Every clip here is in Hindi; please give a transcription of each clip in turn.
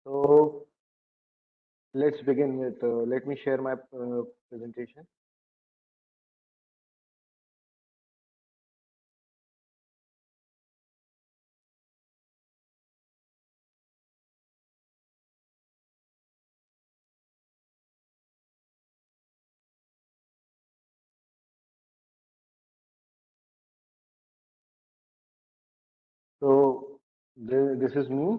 So let's begin with, let me share my presentation. So this is me,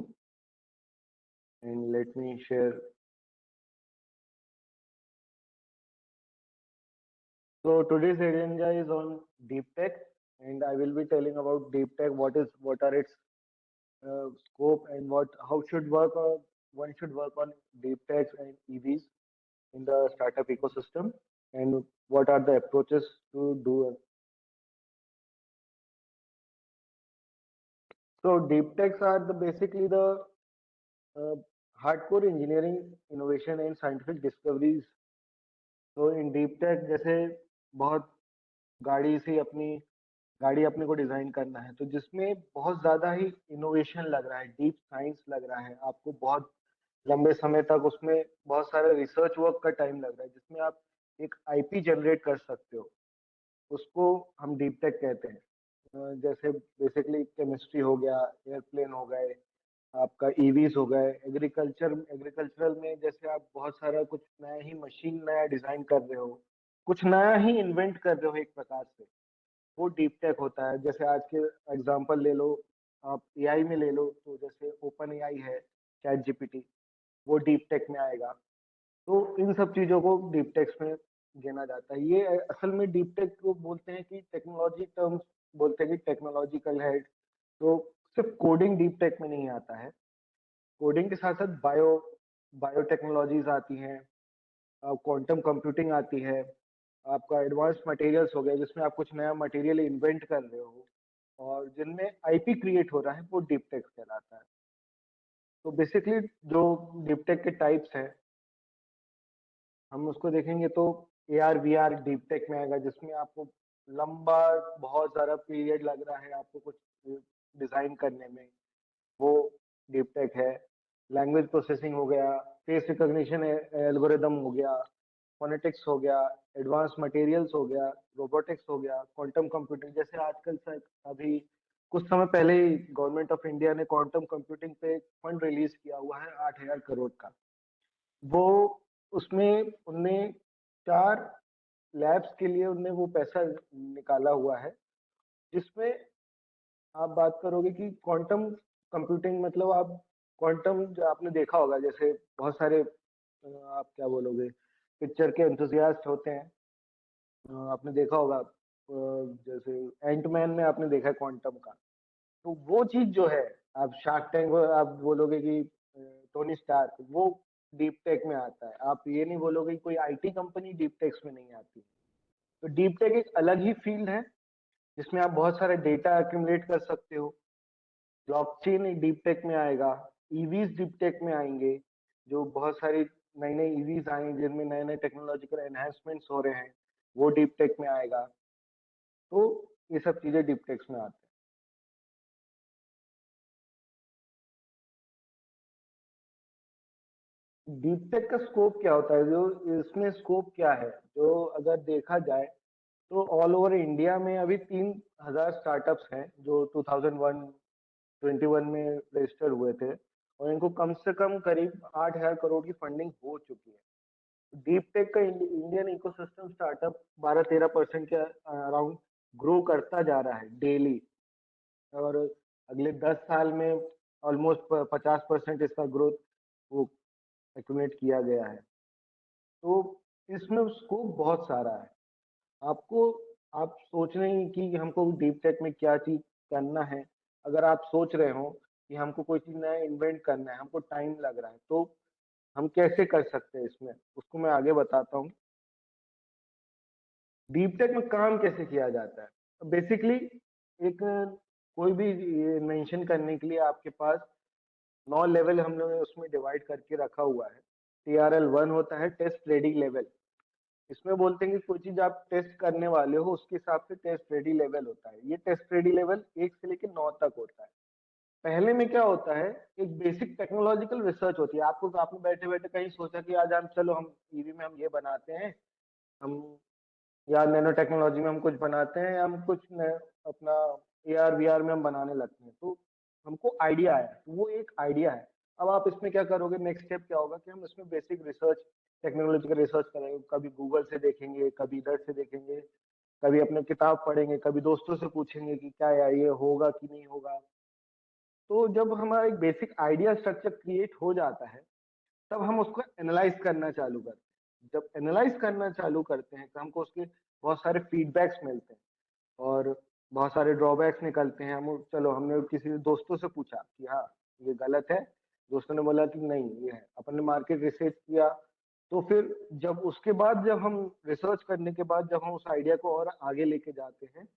and let me share. So today's agenda is on deep tech, and I will be telling about deep tech. What are its scope, and what how should work on one should work on deep tech and EVs in the startup ecosystem, and what are the approaches to do. So deep techs are the basically the uh, hardcore engineering, innovation and scientific discoveries. तो इन डीप टेक जैसे बहुत गाड़ी से अपनी गाड़ी अपने को डिजाइन करना है, तो जिसमें बहुत ज्यादा ही इनोवेशन लग रहा है, डीप साइंस लग रहा है, आपको बहुत लंबे समय तक उसमें बहुत सारे रिसर्च वर्क का टाइम लग रहा है, जिसमें आप एक आईपी जनरेट कर सकते हो, उसको हम डीप टेक कहते हैं। जैसे बेसिकली केमिस्ट्री हो गया, एयरप्लेन हो गए, आपका ईवीज हो गए, एग्रीकल्चरल में जैसे आप बहुत सारा कुछ नया ही मशीन नया डिजाइन कर रहे हो, कुछ नया ही इन्वेंट कर रहे हो एक प्रकार से, वो डीप टेक होता है। जैसे आज के एग्जांपल ले लो, आप एआई में ले लो, तो जैसे ओपन एआई है, चैट जीपीटी, वो डीप टेक में आएगा। तो इन सब चीजों को डीप टेक्स में गिना जाता है। ये असल में डीप टेक को बोलते हैं कि टेक्नोलॉजी टर्म्स, बोलते हैं कि टेक्नोलॉजिकल है। तो सिर्फ कोडिंग डीप टेक में नहीं आता है, कोडिंग के साथ साथ बायोटेक्नोलॉजीज आती हैं, क्वांटम कंप्यूटिंग आती है, आपका एडवांस मटेरियल्स हो गया जिसमें आप कुछ नया मटेरियल इन्वेंट कर रहे हो, और जिनमें आईपी क्रिएट हो रहा है, वो डीप टेक कहलाता है। तो बेसिकली जो डीप टेक के टाइप्स हैं, हम उसको देखेंगे तो A R V R deep tech में आएगा, जिसमें आपको लंबा बहुत सारा पीरियड लग रहा है आपको कुछ डिजाइन करने में, वो डीप टेक है। लैंग्वेज प्रोसेसिंग हो गया, फेस रिकॉग्निशन एल्गोरिदम हो गया, फोनेटिक्स हो गया, एडवांस मटेरियल्स हो गया, रोबोटिक्स हो गया, क्वांटम कंप्यूटिंग। जैसे आजकल अभी कुछ समय पहले ही गवर्नमेंट ऑफ इंडिया ने क्वांटम कंप्यूटिंग पे फंड रिलीज किया हुआ है 8,000 करोड़ का। वो उसमें उनने 4 लैब्स के लिए उनने वो पैसा निकाला हुआ है, जिसमें आप बात करोगे कि क्वांटम कंप्यूटिंग मतलब आप क्वांटम, जो आपने देखा होगा, जैसे बहुत सारे आप क्या बोलोगे, पिक्चर के एंथुजियास्ट होते हैं, आपने देखा होगा, जैसे एंटमैन में आपने देखा है क्वांटम का। तो वो चीज जो है, आप शार्क टैंक आप बोलोगे कि टोनी स्टार्क, वो डीप टेक में आता है। आप ये नहीं बोलोगे कि कोई आईटी कंपनी डीप टेक्स में नहीं आती। तो डीप टेक एक अलग ही फील्ड है, जिसमें आप बहुत सारे डेटा एक्यूमुलेट कर सकते हो। ब्लॉकचेन डीप टेक में आएगा, ईवीज डीप टेक में आएंगे, जो बहुत सारी नई नई ईवीज आएंगे जिनमें नए नए टेक्नोलॉजिकल एनहेंसमेंट्स हो रहे हैं, वो डीप टेक में आएगा। तो ये सब चीजें डीप टेक्स में आती हैं। डीप टेक का स्कोप क्या होता है, जो इसमें स्कोप क्या है, जो अगर देखा जाए तो ऑल ओवर इंडिया में अभी 3,000 स्टार्टअप्स हैं जो 2021 में रजिस्टर हुए थे, और इनको कम से कम करीब 8,000 करोड़ की फंडिंग हो चुकी है। डीप टेक का इंडियन इकोसिस्टम स्टार्टअप 12-13% के अराउंड ग्रो करता जा रहा है डेली, और अगले 10 साल में ऑलमोस्ट 50% इसका ग्रोथ वो एक्यूमुलेट किया गया है। तो इसमें स्कोप बहुत सारा है। आपको आप सोच रहे हैं कि हमको डीप टेक में क्या चीज करना है। अगर आप सोच रहे हो कि हमको कोई चीज नया इन्वेंट करना है, हमको टाइम लग रहा है, तो हम कैसे कर सकते हैं इसमें, उसको मैं आगे बताता हूँ। डीप टेक में काम कैसे किया जाता है, बेसिकली एक कोई भी इन्वेंशन करने के लिए आपके पास 9 लेवल हम लोग ने उसमें डिवाइड करके रखा हुआ है। TRL 1 होता है टेस्ट रेडी लेवल। इसमें बोलते हैं कि कोई चीज आप टेस्ट करने वाले हो, उसके हिसाब से टेस्ट रेडी लेवल होता है। ये टेस्ट रेडी लेवल 1 से लेकर 9 तक होता है। पहले में क्या होता है, एक बेसिक टेक्नोलॉजिकल रिसर्च होती है। आपको आपने बैठे बैठे कहीं सोचा कि आज हम चलो हम ईवी में हम ये बनाते हैं, हम या नैनो टेक्नोलॉजी में हम कुछ बनाते हैं, या हम कुछ अपना एआर वीआर में हम बनाने लगते हैं, तो हमको आइडिया है, तो वो एक आइडिया है। अब आप इसमें क्या करोगे, नेक्स्ट स्टेप क्या होगा कि हम इसमें बेसिक रिसर्च, टेक्नोलॉजिकल रिसर्च करेंगे, कभी गूगल से देखेंगे, कभी इधर से देखेंगे, कभी अपने किताब पढ़ेंगे, कभी दोस्तों से पूछेंगे कि क्या यार ये होगा कि नहीं होगा। तो जब हमारा एक बेसिक आइडिया स्ट्रक्चर क्रिएट हो जाता है, तब हम उसको एनालाइज करना चालू करते हैं। जब एनालाइज करना चालू करते हैं तो हमको उसके बहुत सारे फीडबैक्स मिलते हैं और बहुत सारे ड्रॉबैक्स निकलते हैं। हम चलो हमने किसी दोस्तों से पूछा कि हाँ ये गलत है, दोस्तों ने बोला कि नहीं ये है, अपन ने मार्केट रिसर्च किया। तो फिर जब उसके बाद जब हम रिसर्च करने के बाद जब हम उस आइडिया को और आगे लेके जाते हैं,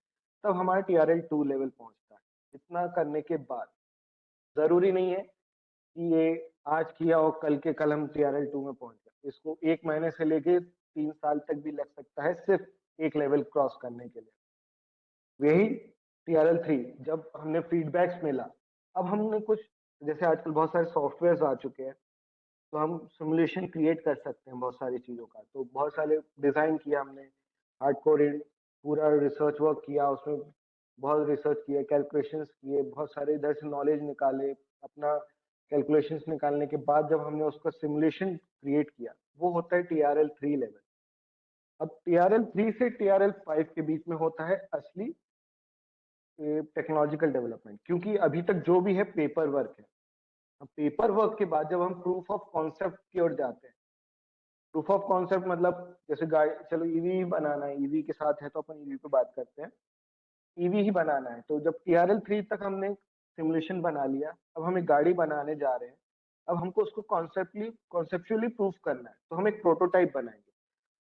तब हमारा TRL 2 लेवल पहुंचता है। इतना करने के बाद जरूरी नहीं है कि ये आज किया और कल के कल हम TRL 2 में पहुंच गए। इसको 1 महीने से लेके 3 साल तक भी लग सकता है, सिर्फ एक लेवल क्रॉस करने के लिए। यही TRL 3 जब हमने फीडबैक्स मिला, अब हमने कुछ, जैसे आजकल बहुत सारे सॉफ्टवेयर आ चुके हैं, तो हम सिमुलेशन क्रिएट कर सकते हैं बहुत सारी चीजों का। तो बहुत सारे डिजाइन किया हमने, हार्डकोर पूरा रिसर्च वर्क किया उसमें, बहुत रिसर्च किया, कैलकुलेशंस किए, बहुत सारे इधर से नॉलेज निकाले। अपना कैलकुलेशंस निकालने के बाद जब हमने उसका सिमुलेशन क्रिएट किया, वो होता है TRL 3 लेवल। अब TRL 3 से TRL 5 के बीच में होता है असली टेक्नोलॉजिकल डेवलपमेंट, क्योंकि अभी तक जो भी है पेपर वर्क है। अब पेपर वर्क के बाद जब हम प्रूफ ऑफ कॉन्सेप्ट की ओर जाते हैं, प्रूफ ऑफ कॉन्सेप्ट मतलब जैसे गाड़ी, चलो ईवी बनाना है, ईवी के साथ है तो अपन ईवी पे बात करते हैं। ईवी ही बनाना है, तो जब TRL 3 तक हमने सिमुलेशन बना लिया, अब हम एक गाड़ी बनाने जा रहे हैं। अब हमको उसको कॉन्सेप्चुअली प्रूफ करना है, तो हम एक प्रोटोटाइप बनाएंगे।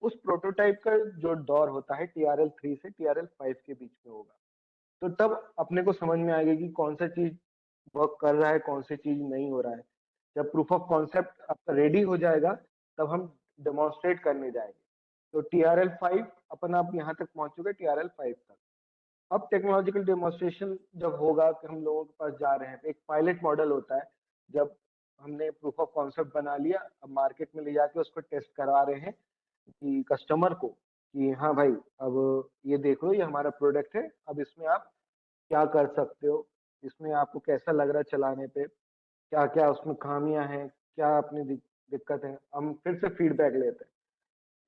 उस प्रोटोटाइप का जो दौर होता है TRL 3 से TRL 5 के बीच में होगा। तो तब अपने को समझ में आएगा कि कौन सा चीज वर्क कर रहा है, कौन सी चीज नहीं हो रहा है। जब प्रूफ ऑफ कॉन्सेप्ट आपका रेडी हो जाएगा, तब हम डेमोन्स्ट्रेट करने जाएंगे। तो TRL 5 अपन आप यहाँ तक पहुंच चुके, TRL 5 तक। अब टेक्नोलॉजिकल डेमोन्स्ट्रेशन जब होगा कि हम लोगों के पास जा रहे हैं, तो एक पायलट मॉडल होता है। जब हमने प्रूफ ऑफ कॉन्सेप्ट बना लिया, अब मार्केट में ले जाके उसको टेस्ट करा रहे हैं कि कस्टमर को, कि हाँ भाई अब ये देख लो, ये हमारा प्रोडक्ट है, अब इसमें आप क्या कर सकते हो, इसमें आपको कैसा लग रहा है चलाने पे, क्या क्या उसमें खामियां हैं, क्या अपनी दिक्कत है। हम फिर से फीडबैक लेते हैं।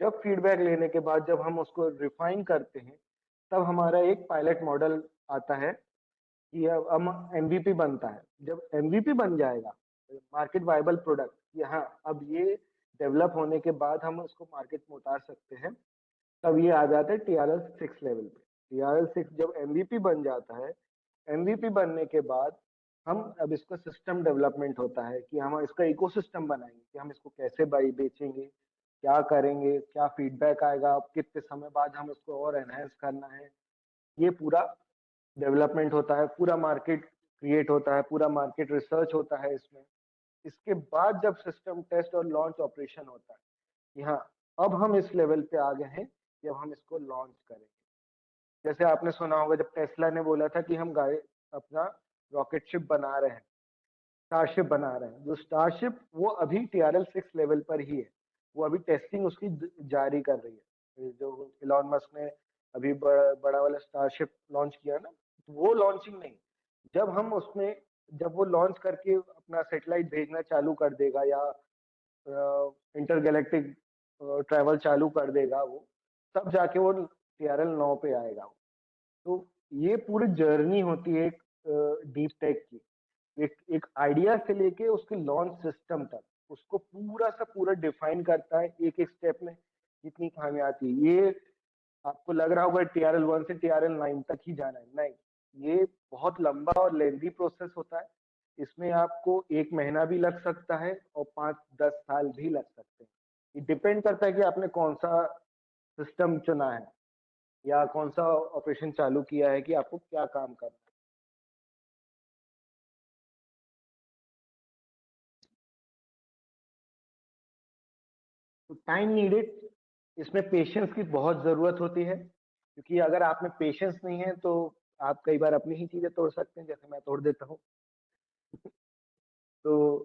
जब फीडबैक लेने के बाद जब हम उसको रिफाइन करते हैं, तब हमारा एक पायलट मॉडल आता है कि अब हम MVP बनता है। जब MVP बन जाएगा, मार्केट वायबल प्रोडक्ट, कि हाँ अब ये डेवलप होने के बाद हम उसको मार्केट में उतार सकते हैं, तब ये आ जाता है TRL 6 लेवल पे। TRL 6 जब MVP बन जाता है, MVP बनने के बाद हम अब इसका सिस्टम डेवलपमेंट होता है कि हम इसका इकोसिस्टम बनाएंगे, कि हम इसको कैसे बाई बेचेंगे, क्या करेंगे, क्या फीडबैक आएगा, अब कितने समय बाद हम इसको और एनहेंस करना है। ये पूरा डेवलपमेंट होता है, पूरा मार्केट क्रिएट होता है, पूरा मार्केट रिसर्च होता है इसमें। इसके बाद जब सिस्टम टेस्ट और लॉन्च ऑपरेशन होता है कि हाँ अब हम इस लेवल पे आ गए हैं कि अब हम इसको लॉन्च करेंगे। जैसे आपने सुना होगा जब टेस्ला ने बोला था कि हम गाड़ी अपना रॉकेट शिप बना रहे हैं, स्टारशिप बना रहे हैं। जो स्टारशिप वो अभी TRL 6 लेवल पर ही है, वो अभी टेस्टिंग उसकी जारी कर रही है। ये जो इलॉन मस्क ने अभी बड़ा वाला स्टारशिप लॉन्च किया ना, तो वो लॉन्चिंग नहीं, जब हम उसमें, जब वो लॉन्च करके अपना सैटेलाइट भेजना चालू कर देगा या इंटरगैलेक्टिक ट्रैवल चालू कर देगा वो, तब जाके वो TRL 9 पे आएगा। तो ये पूरी जर्नी होती है एक डीप टेक की, एक आइडिया से लेके उसके लॉन्च सिस्टम तक, उसको पूरा सा पूरा डिफाइन करता है एक एक स्टेप में कितनी खामियां आती है। ये आपको लग रहा होगा TRL 1 से TRL 9 तक ही जाना है, नहीं, ये बहुत लंबा और लेंदी प्रोसेस होता है। इसमें आपको 1 महीना भी लग सकता है और 5-10 साल भी लग सकते हैं। ये डिपेंड करता है कि आपने कौन सा सिस्टम चुना है या कौन सा ऑपरेशन चालू किया है, कि आपको क्या काम करना है। तो टाइम नीडेड, इसमें पेशेंस की बहुत जरूरत होती है, क्योंकि अगर आप में पेशेंस नहीं है तो आप कई बार अपनी ही चीजें तोड़ सकते हैं, जैसे मैं तोड़ देता हूँ। तो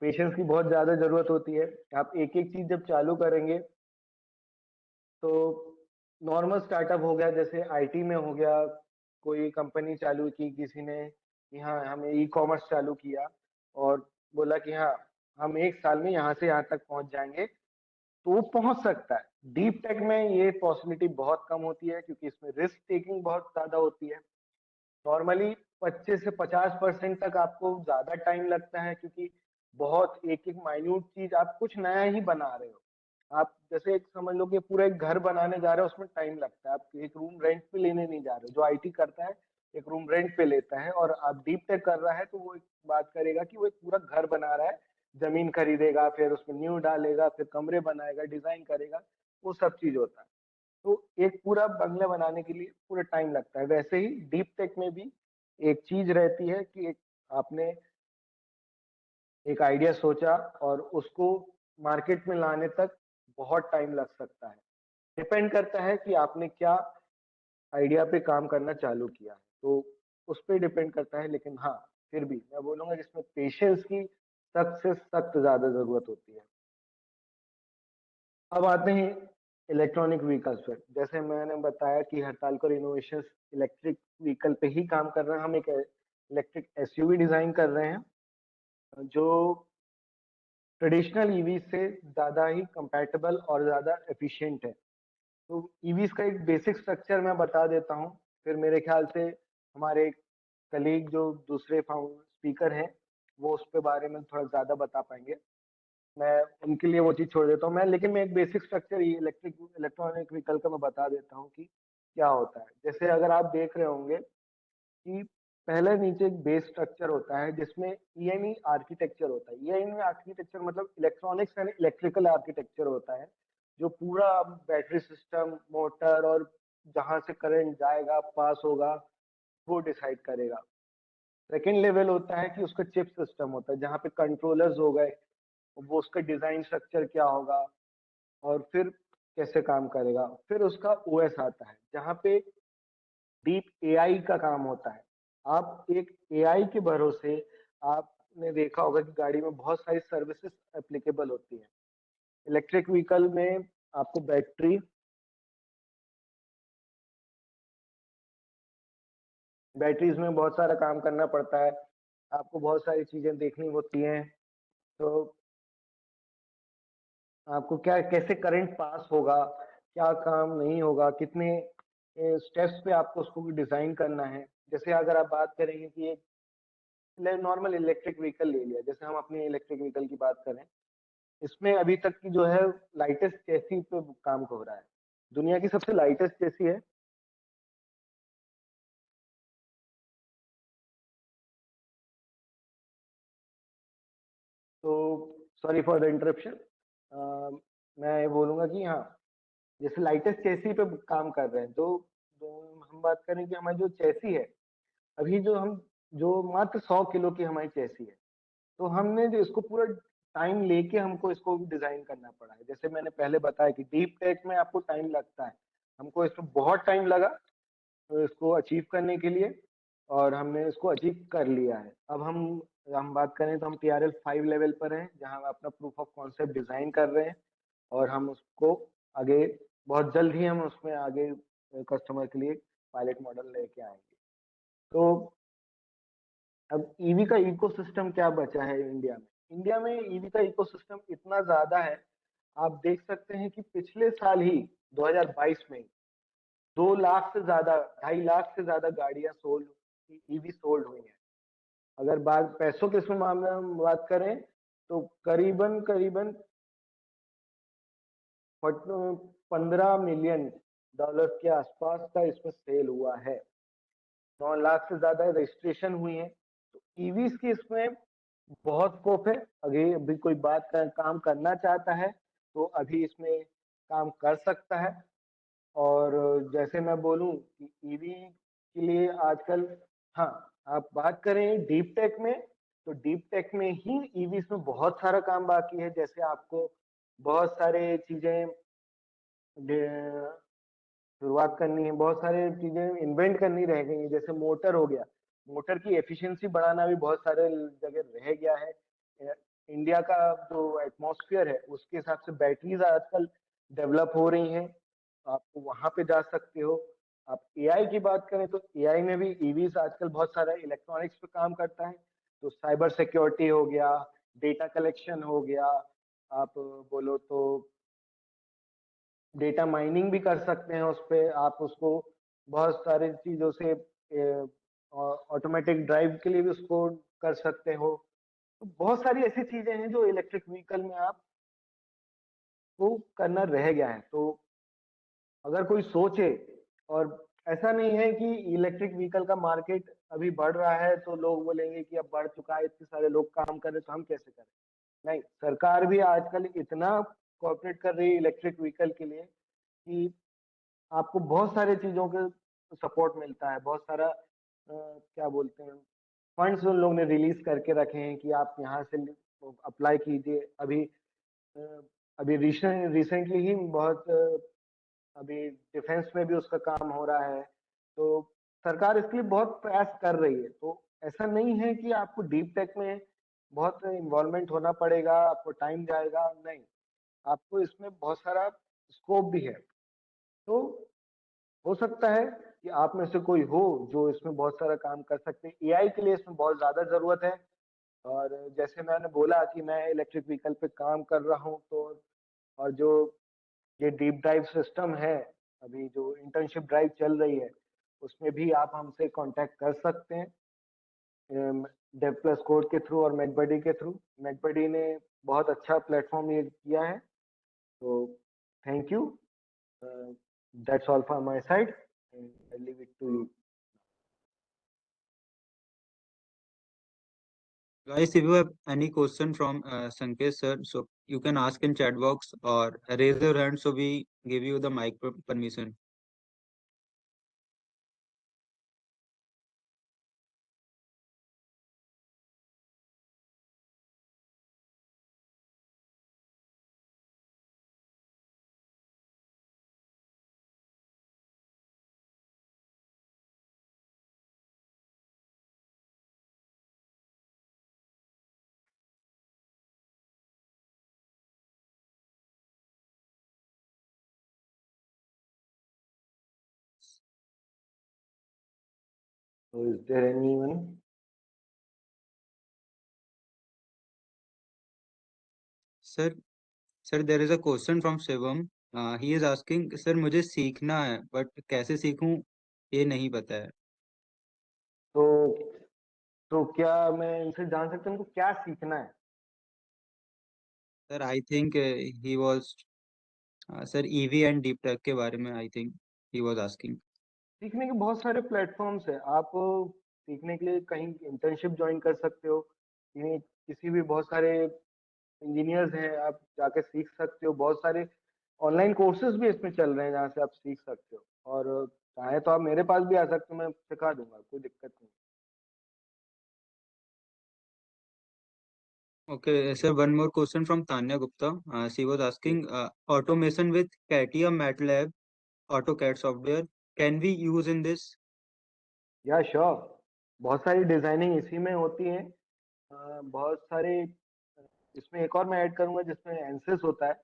पेशेंस की बहुत ज़्यादा ज़रूरत होती है। आप एक-एक चीज़ जब चालू करेंगे, तो नॉर्मल स्टार्टअप हो गया, जैसे आईटी में हो गया, कोई कंपनी चालू की किसी ने कि हाँ, हमें ई-कॉमर्स चालू किया और बोला कि हाँ, हम 1 साल में यहाँ से यहाँ तक पहुँच जाएँगे, तो वो पहुँच सकता है। डीप टेक में ये पॉसिबिलिटी बहुत कम होती है क्योंकि इसमें रिस्क टेकिंग बहुत ज़्यादा होती है। नॉर्मली 25 से 50% तक आपको ज़्यादा टाइम लगता है क्योंकि बहुत एक-एक माइन्यूट चीज़ आप कुछ नया ही बना रहे हो। आप जैसे एक समझ लो कि पूरा एक घर बनाने जा रहे हो, उसमें टाइम लगता है। आप एक रूम रेंट पे लेने नहीं जा रहे हो। जो आईटी करता है, एक रूम रेंट पे लेता है और आप डीप टेक कर रहा है तो वो एक बात करेगा कि वो एक पूरा घर बना रहा है। ज़मीन खरीदेगा, फिर उसमें नींव डालेगा, फिर कमरे बनाएगा, डिज़ाइन करेगा, वो सब चीज़ होता है। तो एक पूरा बंगला बनाने के लिए पूरा टाइम लगता है। वैसे ही डीप टेक में भी एक चीज़ रहती है कि एक आपने एक आइडिया सोचा और उसको मार्केट में लाने तक बहुत टाइम लग सकता है। डिपेंड करता है कि आपने क्या आइडिया पे काम करना चालू किया है। तो उस पे डिपेंड करता है, लेकिन हाँ, फिर भी मैं बोलूँगा कि इसमें पेशेंस की सख्त से सख्त ज़्यादा ज़रूरत होती है। अब आते हैं इलेक्ट्रॉनिक व्हीकल्स पे। जैसे मैंने बताया कि हड़तालकर इनोवेशंस इलेक्ट्रिक व्हीकल पे ही काम कर रहे हैं। हम एक इलेक्ट्रिक एसयूवी डिज़ाइन कर रहे हैं, जो ट्रेडिशनल ईवी से ज़्यादा ही कंपैटिबल और ज़्यादा एफिशिएंट है। तो ईवीज़ का एक बेसिक स्ट्रक्चर मैं बता देता हूँ, फिर मेरे ख्याल से हमारे कलीग जो दूसरे स्पीकर हैं, वो उस पे बारे में थोड़ा ज़्यादा बता पाएँगे। मैं उनके लिए वो चीज़ छोड़ देता हूँ मैं, लेकिन मैं एक बेसिक स्ट्रक्चर ये इलेक्ट्रॉनिक व्हीकल का मैं बता देता हूँ कि क्या होता है। जैसे अगर आप देख रहे होंगे कि पहले नीचे एक बेस स्ट्रक्चर होता है जिसमें ईएमई आर्किटेक्चर होता है। ईएमई आर्किटेक्चर मतलब इलेक्ट्रॉनिक्स एंड इलेक्ट्रिकल आर्किटेक्चर होता है, जो पूरा बैटरी सिस्टम, मोटर और जहाँ से करंट जाएगा, पास होगा, वो डिसाइड करेगा। सेकंड लेवल होता है कि उसका चिप सिस्टम होता है, जहाँ पे कंट्रोलर्स हो गए, वो उसका डिजाइन स्ट्रक्चर क्या होगा और फिर कैसे काम करेगा। फिर उसका ओएस आता है, जहाँ पे डीप एआई का काम होता है। आप एक एआई के भरोसे आपने देखा होगा कि गाड़ी में बहुत सारी सर्विसेज एप्लीकेबल होती है। इलेक्ट्रिक व्हीकल में आपको बैटरीज में बहुत सारा काम करना पड़ता है। आपको बहुत सारी चीजें देखनी होती हैं। तो आपको क्या कैसे करंट पास होगा, क्या काम नहीं होगा, कितने स्टेप्स पे आपको उसको डिजाइन करना है। जैसे अगर आप बात करेंगे कि एक नॉर्मल इलेक्ट्रिक व्हीकल ले लिया, जैसे हम अपने इलेक्ट्रिक व्हीकल की बात करें, इसमें अभी तक की जो है लाइटेस्ट चेसी पे काम हो रहा है। दुनिया की सबसे लाइटेस्ट चेसी है। तो सॉरी फॉर द इंटरप्शन। मैं ये बोलूंगा कि हाँ, जैसे लाइटेस्ट चेसी पे काम कर रहे हैं, तो हम बात करें कि हमारी जो चेसी है, अभी जो मात्र 100 किलो की हमारी चेसी है, तो हमने जो इसको पूरा टाइम लेके हमको इसको डिजाइन करना पड़ा है। जैसे मैंने पहले बताया कि डीप टेक में आपको टाइम लगता है, हमको इसमें बहुत टाइम लगा तो इसको अचीव करने के लिए, और हमने इसको अचीव कर लिया है। अब हम बात करें तो हम टीआरएल 5 लेवल पर हैं, जहां हम अपना प्रूफ ऑफ कॉन्सेप्ट डिजाइन कर रहे हैं और हम उसको आगे बहुत जल्द ही हम उसमें आगे कस्टमर के लिए पायलट मॉडल लेके आएंगे। तो अब ईवी का इकोसिस्टम क्या बचा है इंडिया में? इंडिया में ईवी का इकोसिस्टम इतना ज्यादा है, आप देख सकते हैं कि पिछले साल ही 2022 में 2 लाख से ज्यादा 2.5 लाख से ज्यादा गाड़ियां सोल्ड ईवी सोल्ड हुई हैं। अगर बात पैसों के इसमें मामले में बात करें, तो करीबन करीबन 15 मिलियन डॉलर के आसपास का इसमें सेल हुआ है। 9 लाख से ज्यादा रजिस्ट्रेशन हुई है। तो ईवीज की इसमें बहुत स्कोप है। अभी अभी कोई काम करना चाहता है तो अभी इसमें काम कर सकता है। और जैसे मैं बोलूं कि ईवी के लिए आजकल, हाँ, आप बात करें डीप टेक में, तो डीप टेक में ही ईवीज में बहुत सारा काम बाकी है। जैसे आपको बहुत सारे चीजें शुरुआत करनी है, बहुत सारी चीजें इन्वेंट करनी रह गई हैं। जैसे मोटर हो गया, मोटर की एफिशिएंसी बढ़ाना भी बहुत सारे जगह रह गया है। इंडिया का जो एटमॉस्फेयर है उसके हिसाब से बैटरीज आजकल डेवलप हो रही हैं, आप वहां पे जा सकते हो। आप एआई की बात करें तो एआई में भी ईवीज आजकल बहुत सारा इलेक्ट्रॉनिक्स पे काम करता है, तो साइबर सिक्योरिटी हो गया, डेटा कलेक्शन हो गया, आप बोलो तो डेटा माइनिंग भी कर सकते हैं उस पे, आप उसको बहुत सारी चीजों से ऑटोमेटिक ड्राइव के लिए भी उसको कर सकते हो। तो बहुत सारी ऐसी चीजें हैं जो इलेक्ट्रिक व्हीकल में आप को करना रह गया है। तो अगर कोई सोचे, और ऐसा नहीं है कि इलेक्ट्रिक व्हीकल का मार्केट अभी बढ़ रहा है तो लोग बोलेंगे कि अब बढ़ चुका है, इतने सारे लोग काम कर रहे तो हम कैसे करें। नहीं, सरकार भी आजकल इतना कोऑपरेट कर रही है इलेक्ट्रिक व्हीकल के लिए कि आपको बहुत सारे चीजों के सपोर्ट मिलता है, बहुत सारा क्या बोलते हैं, फंड्स उन लोग ने रिलीज करके रखे हैं कि आप यहाँ से अप्लाई कीजिए। अ, अभी रिसेंटली ही बहुत अभी डिफेंस में भी उसका काम हो रहा है, तो सरकार इसके लिए बहुत प्रयास कर रही है। तो ऐसा नहीं है कि आपको डीप टेक में बहुत इन्वॉल्वमेंट होना पड़ेगा, आपको टाइम जाएगा, नहीं, आपको इसमें बहुत सारा स्कोप भी है। तो हो सकता है कि आप में से कोई हो जो इसमें बहुत सारा काम कर सकते हैं। एआई के लिए इसमें बहुत ज्यादा जरूरत है, और जैसे मैंने बोला कि मैं इलेक्ट्रिक व्हीकल पे काम कर रहा हूँ, तो और जो ये डीप ड्राइव सिस्टम है, अभी जो इंटर्नशिप ड्राइव चल रही है, उसमें भी आप हमसे कांटेक्ट कर सकते हैं डेव प्लस कोड के थ्रू और मेडबडी के थ्रू। मेडबडी ने बहुत अच्छा प्लेटफॉर्म ये किया है, तो thank you. That's all from my side, I leave it to you. Guys, if you have any question from Sanket sir, so you can ask in chat box or raise your hand so we give you the mic permission. So is there anyone? Sir, sir, there is a question from Shivam. He is asking, sir, मुझे सीखना है but कैसे सीखूं ये नहीं पता है. तो तो क्या मैं इनसे जान सकता हूँ उनको क्या सीखना है? Sir, I think he was sir EV and deep tech के बारे में I think he was asking. सीखने के बहुत सारे प्लेटफॉर्म्स हैं। आप सीखने के लिए कहीं इंटर्नशिप ज्वाइन कर सकते हो, कहीं किसी भी बहुत सारे इंजीनियर्स हैं, आप जाके सीख सकते हो। बहुत सारे ऑनलाइन कोर्सेज भी इसमें चल रहे हैं जहाँ से आप सीख सकते हो, और चाहे तो आप मेरे पास भी आ सकते हो, मैं सिखा दूंगा, कोई दिक्कत नहीं। Okay, sir, one more question from Tanya Gupta. She was asking automation with CATIA MATLAB AutoCAD software. Can we use in this? या श्योर, बहुत सारी डिजाइनिंग इसी में होती है। बहुत सारे इसमें एक और मैं ऐड करूंगा जिसमें एनसिस होता है।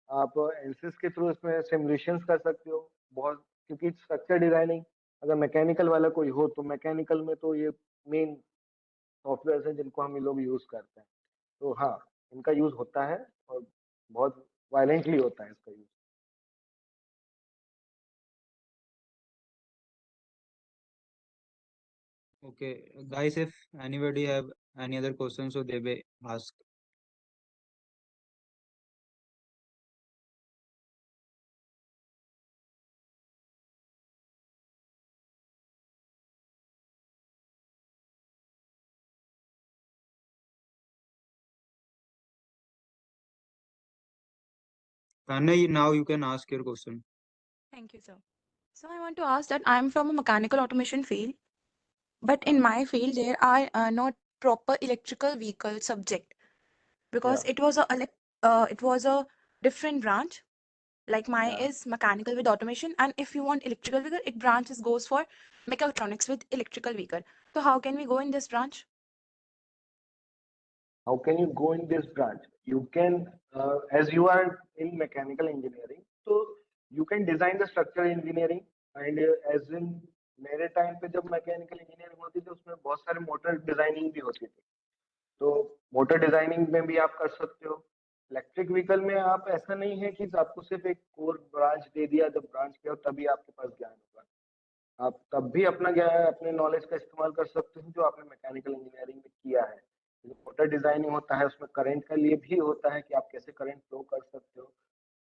आप एनसिस के थ्रू इसमें सिमुलेशंस कर सकते हो बहुत, क्योंकि स्ट्रक्चर डिजाइनिंग अगर मैकेनिकल वाला कोई हो तो मैकेनिकल में तो ये मेन सॉफ्टवेयर है जिनको हम लोग यूज करते हैं। तो हाँ, इनका यूज होता है, और बहुत वायलेंटली होता है इसका use. Okay, guys, if anybody have any other questions, so they may ask. Tanya, now you can ask your question. Thank you, sir. So I want to ask that I'm from a mechanical automation field, but in my field there are not proper electrical vehicle subject because Yeah. it was a different branch. Like my Yeah. is mechanical with automation, and if you want electrical vehicle, it branches goes for mechatronics with electrical vehicle. So how can we go in this branch? How can you go in this branch? You can, as you are in mechanical engineering, so you can design the structural engineering and as in मेरे टाइम पे जब मैकेनिकल इंजीनियरिंग होती थी उसमें बहुत सारे मोटर डिजाइनिंग भी होती थी, तो मोटर डिजाइनिंग में भी आप कर सकते हो। इलेक्ट्रिक व्हीकल में आप ऐसा नहीं है कि आपको सिर्फ एक कोर ब्रांच दे दिया, जब ब्रांच किया तभी आपके पास ज्ञान होगा, आप तब भी अपना ज्ञान अपने नॉलेज का इस्तेमाल कर सकते हो जो आपने मैकेनिकल इंजीनियरिंग में किया है। जो मोटर डिजाइनिंग होता है उसमें करंट का लिए भी होता है कि आप कैसे करंट फ्लो कर सकते हो।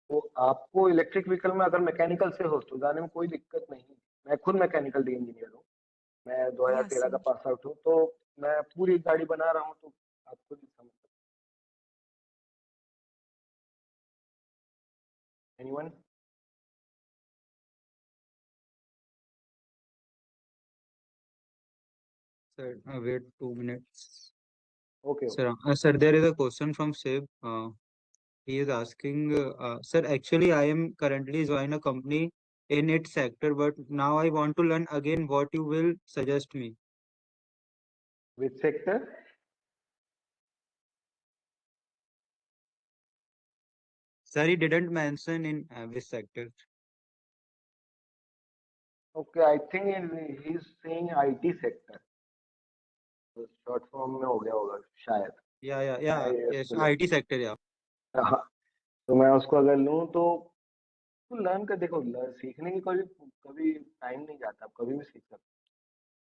तो आपको इलेक्ट्रिक व्हीकल में अगर मैकेनिकल से हो तो जाने में कोई दिक्कत नहीं। मैं खुद मैकेनिकल इंजीनियर हूँ, मैं Yeah, 2013 का sir. पास आउट हूँ, तो मैं पूरी गाड़ी बना रहा हूँ, तो आप खुद ही समझ सकते। Anyone? Sir, wait 2 minutes. Okay. Sir, there is a question from Shiv. He is asking, sir, actually, I am currently join a company in its sector, but now I want to learn again what you will suggest me. Which sector? Sir, he didn't mention in which sector. Okay, I think he's saying IT sector. तो शॉर्ट फॉर्म में हो गया होगा शायद। Yeah, yes, उसको IT sector, yeah. हाँ, तो मैं उसको अगर लूँ तो लर्न कर देखो, सीखने की कभी कभी टाइम नहीं जाता, आप कभी भी सीख सकते हो,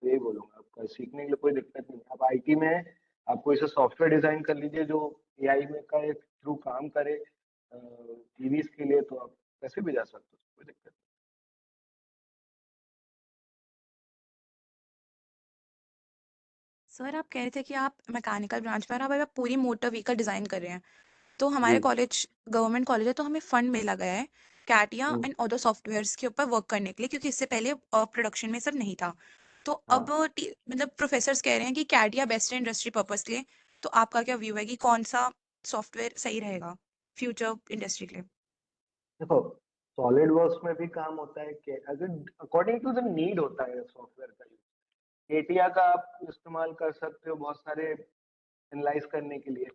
तो यही बोलूंगा, आपका सीखने के लिए कोई दिक्कत नहीं। आप आईटी में आप कोई सा सॉफ्टवेयर डिजाइन कर लीजिए जो एआई में का थ्रू काम करे टीवीज के लिए, तो आप कैसे भी जा सकते हो, कोई दिक्कत नहीं। सर आप कह रहे थे कि आप मैकेनिकल ब्रांच में आप पूरी मोटर व्हीकल डिजाइन कर रहे हैं, तो जी। हमारे कॉलेज गवर्नमेंट कॉलेज है, तो हमें फंड मिला गया है CATIA hmm, and other softwares के ऊपर वर्क करने के लिए, क्योंकि इससे पहले प्रोडक्शन में सब नहीं था। तो अब हाँ मतलब प्रोफेसर्स कह रहे हैं कि कैटिया बेस्ट है इंडस्ट्री पर्पस के लिए। तो आपका क्या व्यू है कि कौन सा सॉफ्टवेयर सही रहेगा फ्यूचर इंडस्ट्री के लिए? देखो, सॉलिड वर्क्स में भी काम होता है कि अगर अकॉर्डिंग टू द नीड होता है सॉफ्टवेयर का यूज। एटिया का आप इस्तेमाल कर सकते हो बहुत सारे एनालाइज करने के लिए।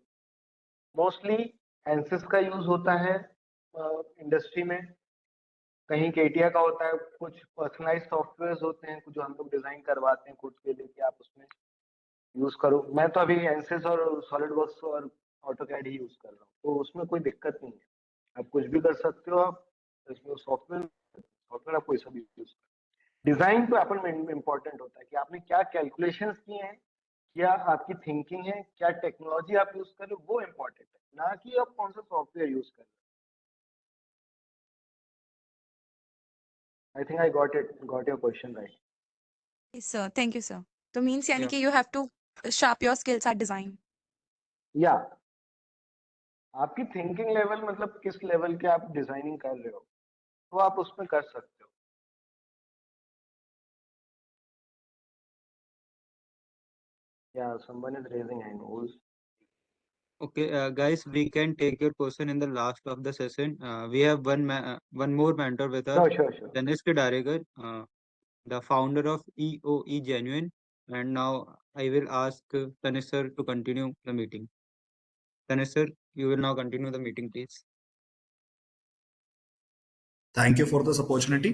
मोस्टली एनसिस का यूज होता है इंडस्ट्री में, कहीं केटिया का होता है, कुछ पर्सनलाइज सॉफ्टवेयर होते हैं जो हम लोग डिजाइन करवाते हैं खुद के लिए कि आप उसमें यूज करो। मैं तो अभी एनसिस और सॉलिड वर्क्स और ऑटोकैड ही यूज कर रहा हूँ, तो उसमें कोई दिक्कत नहीं है, आप कुछ भी कर सकते हो। आप इसमें सॉफ्टवेयर सॉफ्टवेयर आप कोई सा भी यूज करो। डिजाइन तो अपन इम्पोर्टेंट होता है कि आपने क्या कैलकुलेशंस किए हैं, क्या आपकी थिंकिंग है, क्या टेक्नोलॉजी आप यूज कर रहे हो, वो इम्पोर्टेंट है, ना कि आप कौन सा सॉफ्टवेयर यूज कर रहे हो। I think I got your question right. Yes, sir. Thank you, sir. तो मीन्स यानी Yeah. कि you have to sharp your skills at design. या आपकी थिंकिंग लेवल मतलब किस लेवल के आप डिजाइनिंग कर रहे हो, तो आप उसमें कर सकते हो। या someone is raising hand. Okay, guys, we can take your question in the last of the session. We have one more mentor with us, sure. Tanishq Darekar, the founder of EOE Genuine. And now I will ask Tanishq sir to continue the meeting. Tanishq sir, you will now continue the meeting, please. Thank you for this opportunity.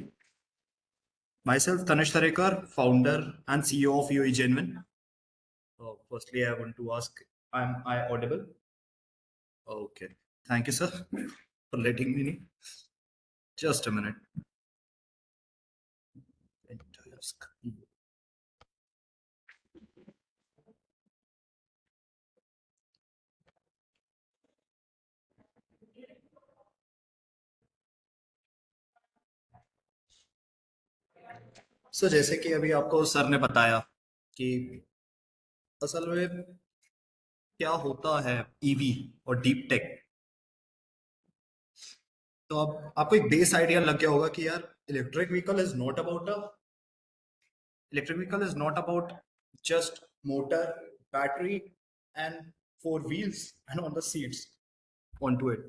Myself, Tanishq Darekar, founder and CEO of EOE Genuine. Firstly, I want to ask, am I audible? Okay. Thank you, sir, for letting me know. Just a minute. Entire screen. So, जैसे कि अभी आपको सर ने बताया कि असल में क्या होता है ईवी और डीप टेक, तो अब आपको एक बेस आइडिया लग गया होगा कि यार electric vehicle is not about just motor, battery and 4 wheels and on the seats onto it.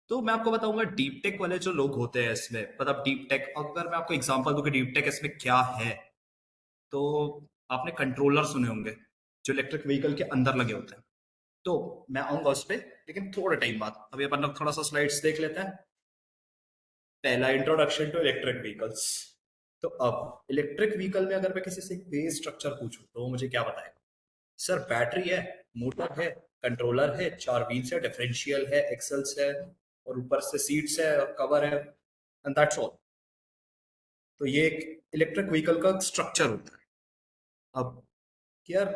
तो मैं आपको बताऊंगा डीप टेक वाले जो लोग होते हैं इसमें, मतलब डीप टेक, अगर मैं आपको एग्जांपल दूं कि डीप टेक इसमें क्या है, तो आपने कंट्रोलर सुने होंगे जो इलेक्ट्रिक व्हीकल के अंदर लगे होते हैं। तो मैं आऊंगा उस पर, लेकिन थोड़ा टाइम बाद। अभी अपन लोग थोड़ा सा स्लाइड्स देख लेते हैं। पहला, इंट्रोडक्शन टू इलेक्ट्रिक व्हीकल्स। तो अब इलेक्ट्रिक व्हीकल में अगर मैं किसी से बेस स्ट्रक्चर पूछूं तो वो मुझे क्या बताएगा? सर बैटरी है, मोटर है, कंट्रोलर है, 4 व्हील्स है, डिफरेंशियल है, एक्सल्स है, और ऊपर से सीट्स है और कवर है, एंड दैट्स ऑल। तो ये एक इलेक्ट्रिक व्हीकल का स्ट्रक्चर होता है। अब यार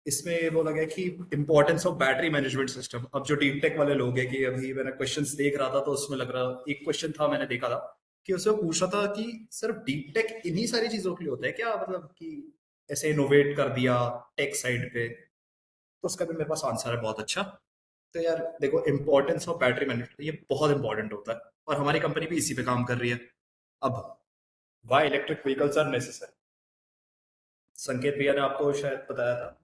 इसमें वो लगा कि importance of battery management system. अब जो डीप टेक वाले लोग हैं, कि अभी मैंने क्वेश्चंस देख रहा था तो उसमें लग रहा, एक क्वेश्चन था मैंने देखा था कि उसमें पूछ रहा था कि सिर्फ डीप टेक इन्हीं सारी चीजों के लिए होता है क्या, मतलब कि ऐसे इनोवेट कर दिया टेक साइड पे? तो उसका भी मेरे पास आंसर है बहुत अच्छा। तो यार देखो, इंपॉर्टेंस ऑफ बैटरी मैनेजमेंट ये बहुत इंपॉर्टेंट होता है, और हमारी कंपनी भी इसी पे काम कर रही है। अब why electric vehicles are necessary. Sanket भैया ने आपको शायद बताया था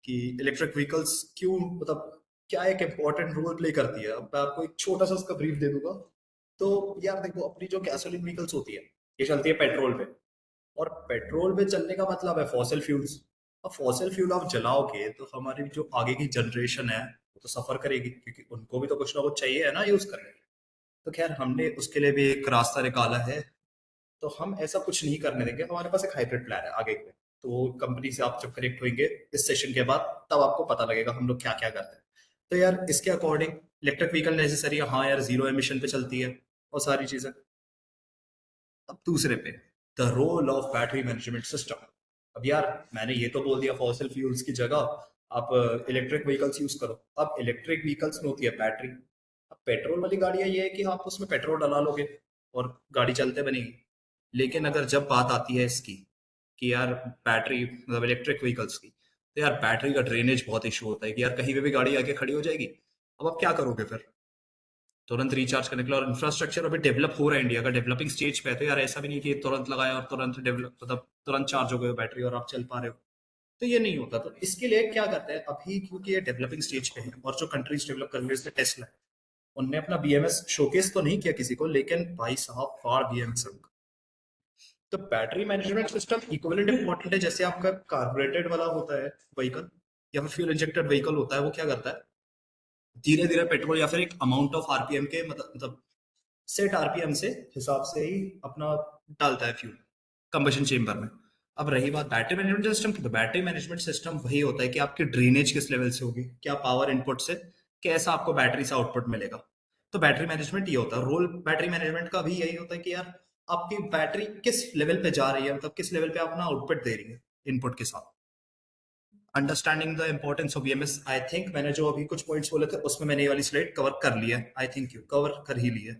कि इलेक्ट्रिक व्हीकल्स क्यों, मतलब क्या एक इम्पोर्टेंट रोल प्ले करती है। अब मैं आपको एक छोटा सा उसका ब्रीफ दे दूंगा। तो यार देखो, अपनी जो गैसोलीन व्हीकल्स होती है ये चलती है पेट्रोल पे, और पेट्रोल पे चलने का मतलब है फॉसिल फ्यूल्स। अब फॉसिल फ्यूल आप जलाओगे तो हमारी जो आगे की जनरेशन है वो तो सफर करेगी, क्योंकि उनको भी तो कुछ ना कुछ चाहिए है ना यूज करने। तो खैर हमने उसके लिए भी एक रास्ता निकाला है। तो हम ऐसा कुछ नहीं करने देंगे, हमारे पास एक हाइब्रिड प्लान है आगे के। तो वो कंपनी से आप जब कनेक्ट होंगे इस सेशन के बाद, तब आपको पता लगेगा हम लोग क्या क्या करते हैं। तो यार इसके अकॉर्डिंग इलेक्ट्रिक व्हीकल नेसेसरी है, हाँ यार, जीरो एमिशन पे चलती है और सारी चीजें। अब दूसरे पे, the role of battery management system. अब यार मैंने ये तो बोल दिया फॉसिल फ्यूल्स की जगह आप इलेक्ट्रिक व्हीकल्स यूज करो। अब इलेक्ट्रिक व्हीकल्स में होती है बैटरी। अब पेट्रोल वाली गाड़ियां ये है कि आप उसमें पेट्रोल डला लोगे और गाड़ी चलते बनेगी। लेकिन अगर जब बात आती है इसकी कि यार बैटरी, मतलब इलेक्ट्रिक व्हीकल्स की, तो यार बैटरी का ड्रेनेज बहुत इशू होता है कि यार कहीं पे भी गाड़ी आके खड़ी हो जाएगी। अब आप क्या करोगे फिर? तुरंत रिचार्ज करने के लिए, और इंफ्रास्ट्रक्चर अभी डेवलप हो रहा है, इंडिया का डेवलपिंग स्टेज पे है। तो यार ऐसा भी नहीं कि तुरंत लगाया और तुरंत डेवलप, मतलब तुरंत चार्ज हो गए बैटरी और आप चल पा रहे हो। तो ये नहीं होता। तो इसके लिए क्या करते हैं अभी, क्योंकि ये डेवलपिंग स्टेज पे है और जो कंट्रीज डेवलप कर रही है, जैसे टेस्ला, उनने अपना बीएमएस शोकेस तो नहीं किया किसी को, लेकिन भाई साहब फाड़ बीएमएस। तो battery management system equivalent important है। जैसे आपका कार्बोरेटेड वाला होता है व्हीकल या फिर फ्यूल इंजेक्टेड व्हीकल होता है, वो क्या करता है, धीरे धीरे पेट्रोल या फिर एक अमाउंट ऑफ आरपीएम के, मतलब सेट आरपीएम से हिसाब से ही अपना डालता है फ्यूल कंबशन चेम्बर में। अब रही बात बैटरी मैनेजमेंट सिस्टम की, तो बैटरी मैनेजमेंट सिस्टम वही होता है कि आपकी ड्रेनेज किस लेवल से होगी, क्या पावर इनपुट से कैसा आपको बैटरी से आउटपुट मिलेगा। तो बैटरी मैनेजमेंट ये होता है। रोल बैटरी मैनेजमेंट का भी यही होता है कि यार आपकी बैटरी किस लेवल पे जा रही है, मतलब किस लेवल पे आप अपना आउटपुट दे रही है इनपुट के साथ। Understanding the importance of BMS, I think मैंने जो अभी कुछ पॉइंट्स बोले थे उसमें मैंने ये वाली स्लाइड कवर कर ली है। आई थिंक यू कवर कर ही ली है।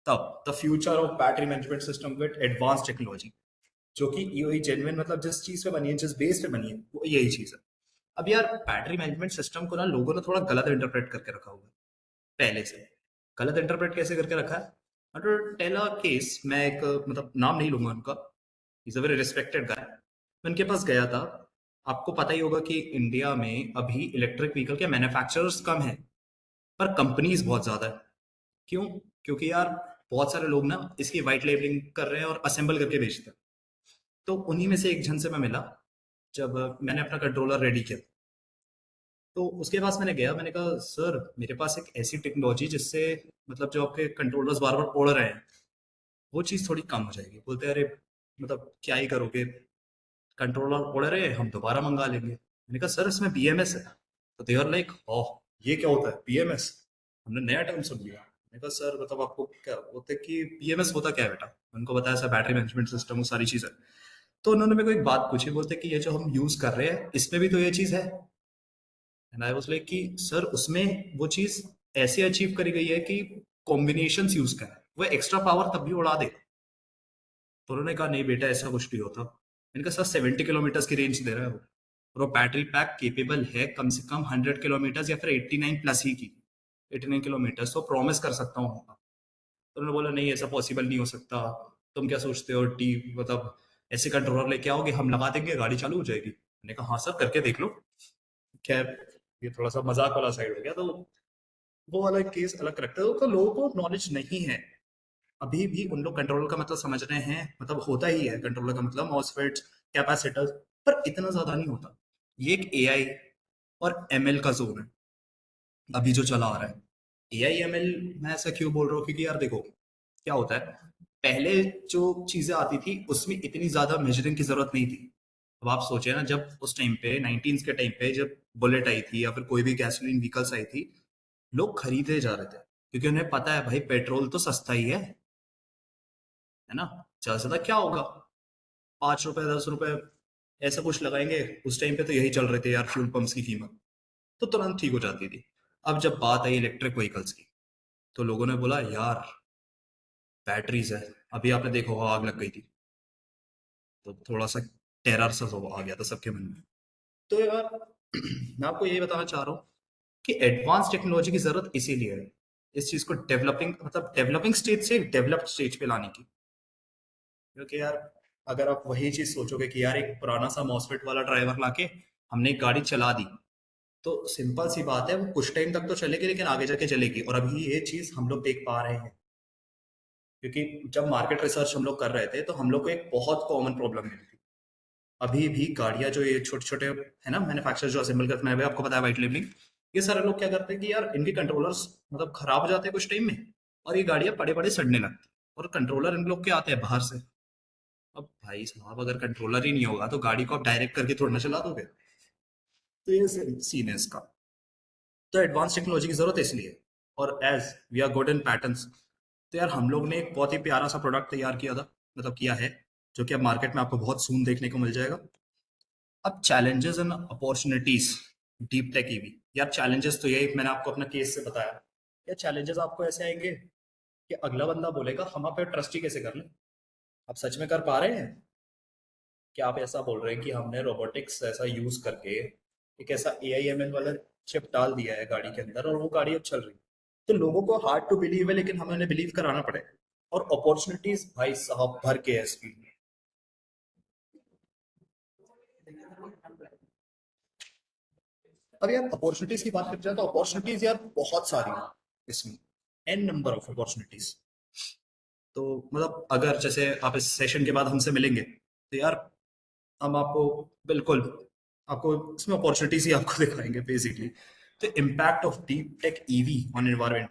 तब the future of battery management system with advance technology, जो कि ईओई जेन्युइन, मतलब जिस चीज पे बनी है, जिस बेस पे बनी है, वो यही चीज है। अब यार बैटरी मैनेजमेंट सिस्टम को ना लोगों ने थोड़ा गलत इंटरप्रेट करके रखा हुआ है पहले से। गलत इंटरप्रेट कैसे करके रखा है? मतलब टेल अ केस, मैं एक, मतलब नाम नहीं लूंगा उनका, इज अ वेरी रिस्पेक्टेड गाय। मैं उनके पास गया था। आपको पता ही होगा कि इंडिया में अभी इलेक्ट्रिक व्हीकल के मैन्युफैक्चरर्स कम है, पर कंपनीज बहुत ज्यादा है। क्यों? क्योंकि यार बहुत सारे लोग ना इसकी वाइट लेबलिंग कर रहे हैं और असेंबल करके बेचते हैं। तो उन्हीं में से एक जन से मैं मिला जब मैंने अपना कंट्रोलर रेडी किया। तो उसके पास मैंने गया, मैंने कहा सर मेरे पास एक ऐसी टेक्नोलॉजी जिससे, मतलब जो आपके कंट्रोलर्स बार बार उड़ रहे हैं वो चीज़ थोड़ी कम हो जाएगी। बोलते हैं अरे मतलब क्या ही करोगे, कंट्रोलर उड़ रहे हैं, हम दोबारा मंगा लेंगे। मैंने कहा सर इसमें बीएमएस है। तो दे आर लाइक, ओह ये क्या होता है बीएमएस, हमने नया टर्म सुन लिया। मैंने कहा सर मतलब आपको क्या बोलते हैं कि बीएमएस होता क्या है बेटा? उनको बताया सर बैटरी मैनेजमेंट सिस्टम, वो सारी चीज़ें। तो उन्होंने मेरे को एक बात पूछी, बोलते कि ये जो हम यूज कर रहे हैं इसमें भी तो ये चीज़ है। एंड आई वाज लाइक कि सर उसमें वो चीज़ ऐसे अचीव करी गई है कि कॉम्बिनेशंस यूज करें, वो एक्स्ट्रा पावर तब भी उड़ा दे। तो उन्होंने कहा नहीं बेटा ऐसा कुछ नहीं होता। मैंने कहा सर 70 किलोमीटर की रेंज दे रहा है वो, और वो बैटरी पैक केपेबल है कम से कम 100 किलोमीटर या फिर 89 प्लस ही की, 89 किलोमीटर, तो प्रॉमिस कर सकता हूँ। तो उन्होंने बोला नहीं ऐसा पॉसिबल नहीं हो सकता, तुम क्या सोचते हो टी, मतलब ऐसे कंट्रोलर लेके आओगे हम लगा देंगे गाड़ी चालू हो जाएगी। मैंने कहा हाँ सर करके देख लो। खैर ये थोड़ा सा मजाक वाला साइड हो गया। तो वो वाला केस अलग रखते हो। तो लोगों को नॉलेज नहीं है अभी भी। उन लोग कंट्रोलर का मतलब समझ रहे हैं, मतलब होता ही है कंट्रोलर का मतलब मॉसफेट्स, कैपेसिटर्स, पर इतना ज्यादा नहीं होता। ये एक एआई और एमएल का जोन है अभी जो चला आ रहा है। एआई एमएल मैं ऐसा क्यों बोल रहा हूँ, क्योंकि यार देखो क्या होता है, पहले जो चीजें आती थी उसमें इतनी ज्यादा मेजरिंग की जरूरत नहीं थी। अब आप सोचे ना, जब उस टाइम पे 19 के टाइम पे जब बुलेट आई थी या फिर कोई भी गैसोलीन व्हीकल्स आई थी, लोग खरीदे जा रहे थे क्योंकि उन्हें पता है भाई पेट्रोल तो सस्ता ही है ना, ज्यादा से ज्यादा क्या होगा, 5 रुपए 10 रुपए ऐसा कुछ लगाएंगे। उस टाइम पे तो यही चल रहे थे यार फ्यूल पंप्स की कीमत, तो तुरंत ठीक हो जाती थी। अब जब बात आई इलेक्ट्रिक व्हीकल्स की, तो लोगों ने बोला यार बैटरीज है, अभी आपने देखा होगा आग लग गई थी, तो थोड़ा सा टेरर सा आ गया था सबके मन में। तो यार मैं आपको यही बताना चाह रहा हूँ कि एडवांस टेक्नोलॉजी की जरूरत इसीलिए है, इस चीज को डेवलपिंग मतलब डेवलपिंग स्टेज से डेवलप्ड स्टेज पे लाने की। क्योंकि यार अगर आप वही चीज सोचोगे कि यार एक पुराना सा मॉसफेट वाला ड्राइवर लाके हमने एक गाड़ी चला दी, तो सिंपल सी बात है वो कुछ टाइम तक तो चलेगी लेकिन आगे जाके चलेगी। और अभी ये चीज हम लोग देख पा रहे हैं, क्योंकि जब मार्केट रिसर्च हम लोग कर रहे थे तो हम लोग को एक बहुत कॉमन प्रॉब्लम मिली थी। अभी भी गाड़ियां जो ये छोटे छोटे है ना मैन्युफैक्चरर जो असेंबल करते हैं, आपको पता है वाइट लेबलिंग, ये सारे लोग क्या करते हैं कि यार इनके कंट्रोलर्स मतलब खराब हो जाते हैं कुछ टाइम में, और ये गाड़ियां पड़े पड़े सड़ने लगती, और कंट्रोलर इन लोग के आते हैं बाहर से। अब भाई साहब अगर कंट्रोलर ही नहीं होगा तो गाड़ी को आप डायरेक्ट करके थोड़ा ना चला दोगे। तो ये सीन है इसका। तो एडवांस टेक्नोलॉजी की जरूरत है इसलिए, और as we are good in patterns, तो यार हम लोग ने एक बहुत ही प्यारा सा प्रोडक्ट तैयार किया था, मतलब किया है, जो कि अब मार्केट में आपको बहुत सून देखने को मिल जाएगा। अब challenges and opportunities deep tech EV. यार चैलेंजेस तो यही मैंने आपको अपना केस से बताया। यार चैलेंजेस आपको ऐसे आएंगे कि अगला बंदा बोलेगा हम आप पे ट्रस्ट ही कैसे कर लें, आप सच में कर पा रहे हैं क्या? आप ऐसा बोल रहे हैं कि हमने रोबोटिक्स ऐसा यूज करके एक ऐसा AIML वाला चिप डाल दिया है गाड़ी के अंदर और वो गाड़ी अब चल रही है। तो लोगों को हार्ड टू बिलीव है लेकिन हमें उन्हें बिलीव कराना पड़ेगा। और अपॉर्चुनिटीज भाई साहब भर के है स्पीड में। अब यार अपॉर्चुनिटीज की बात करते जाए तो अपॉर्चुनिटीज यार बहुत सारी हैं इसमें, एन नंबर ऑफ अपॉर्चुनिटीज। तो मतलब अगर जैसे आप इस सेशन के बाद हमसे मिलेंगे तो यार हम आपको बिल्कुल आपको इसमें अपॉर्चुनिटीज ही आपको दिखाएंगे बेसिकली। तो impact of deep tech EV on environment,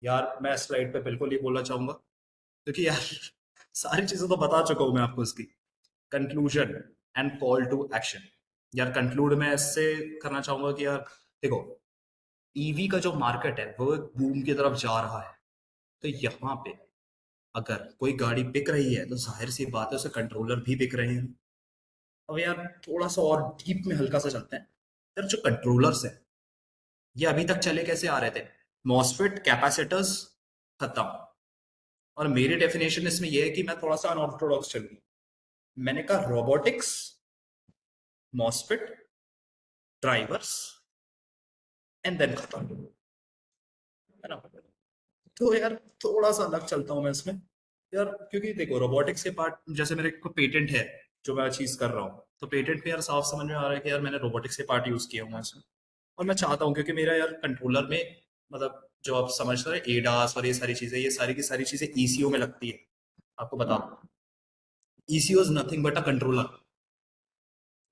यार मैं स्लाइड पे बिल्कुल ही बोलना चाहूंगा क्योंकि यार सारी चीजें तो बता चुका हूं मैं आपको इसकी। Conclusion and call to action. यार कंक्लूड मैं इससे करना चाहूंगा कि यार देखो ईवी का जो मार्केट है वो एक बूम की तरफ जा रहा है। तो यहाँ पे अगर कोई गाड़ी बिक रही है तो जाहिर सी बात है उसे कंट्रोलर भी बिक रहे हैं। अब यार थोड़ा सा और डीप में हल्का सा चलते हैं। यार जो कंट्रोलर्स है ये अभी तक चले कैसे आ रहे थे, मॉसफेट कैपेसिटर्स खत्म। और मेरी डेफिनेशन इसमें यह है कि मैं थोड़ा सा अनऑर्थोडॉक्स चलूँ। मैंने कहा robotics, MOSFET, drivers and then खत्म, है ना। तो यार थोड़ा सा अलग चलता हूँ मैं इसमें यार, क्योंकि देखो रोबोटिक्स के पार्ट जैसे मेरे को पेटेंट है जो मैं चीज कर रहा हूँ, तो पेटेंट में यार साफ समझ में आ रहा है कि यार मैंने रोबोटिक्स के पार्ट यूज किया हूँ इसमें। और मैं चाहता हूँ क्योंकि मेरा यार कंट्रोलर में मतलब जो आप समझ रहे हैं एडास और ये सारी चीजें, ये सारी की सारी चीजें ECO में लगती है। आपको बता दूं ECO is nothing but a controller.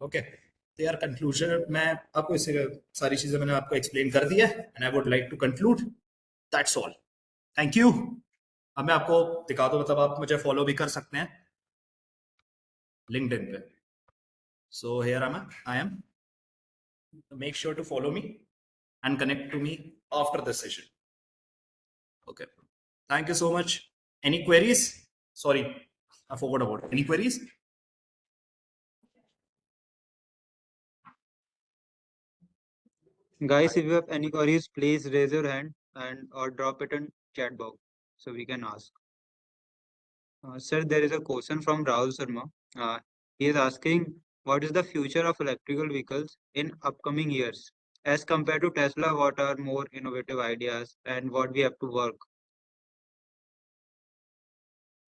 Okay, तो यार कंक्लूजन मैं आपको इससे सारी चीजें मैंने आपको एक्सप्लेन कर दिया है and I would like to conclude, that's all, thank you. अब मैं आपको दिखा दूं, मतलब आप मुझे फॉलो भी कर सकते हैं लिंक्डइन पे। So here I am, make sure to follow me and connect to me after this session. Okay. Thank you so much. Any queries? Sorry, I forgot about it. Any queries? Guys, if you have any queries, please raise your hand and or drop it in chat box so we can ask. Sir, there is a question from Rahul Sharma. He is asking, what is the future of electrical vehicles in upcoming years? As compared to Tesla, what are more innovative ideas and what we have to work?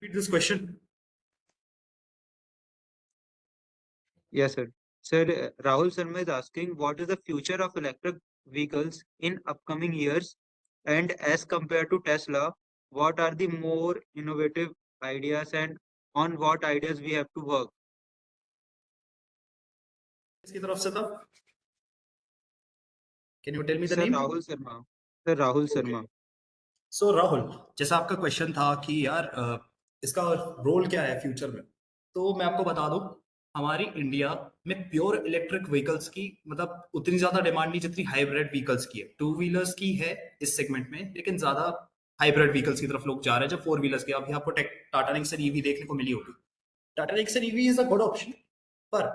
Repeat this question. Yes, sir. Sir, Rahul Sharma is asking, what is the future of electric vehicles in upcoming years? And as compared to Tesla, what are the more innovative ideas and on what ideas we have to work? इसकी तरफ से था? Can you tell me the surname? Rahul Sharma. Sir Rahul okay. Sharma. So Rahul, जैसा आपका क्वेश्चन था कि यार इसका रोल क्या है फ्यूचर में, तो मैं आपको बता दूं, हमारी इंडिया में प्योर इलेक्ट्रिक व्हीकल्स की मतलब उतनी ज्यादा डिमांड नहीं जितनी हाइब्रिड व्हीकल्स की है। टू व्हीलर्स की है इस सेगमेंट में, लेकिन ज्यादा हाइब्रिड व्हीकल्स की तरफ लोग जा रहे हैं। जब फोर व्हीलर्स की अभी आपको टाटा नेक्सन ईवी देखने को मिली होगी। Tata Nexon EV is a good option, पर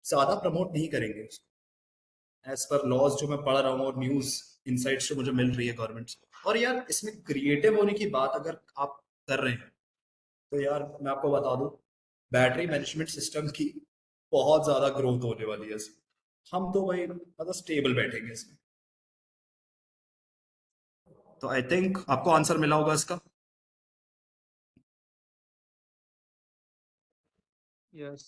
ज्यादा प्रमोट नहीं करेंगे उसको एज पर लॉज जो मैं पढ़ रहा हूँ और न्यूज इनसाइट्स जो मुझे मिल रही है गवर्नमेंट से। और यार इसमें क्रिएटिव होने की बात अगर आप कर रहे हैं, तो यार मैं आपको बता दूं, बैटरी मैनेजमेंट सिस्टम की बहुत ज्यादा ग्रोथ होने वाली है इसमें। हम तो भाई मतलब स्टेबल बैठेंगे इसमें। तो आई थिंक आपको आंसर मिला होगा इसका। Yes.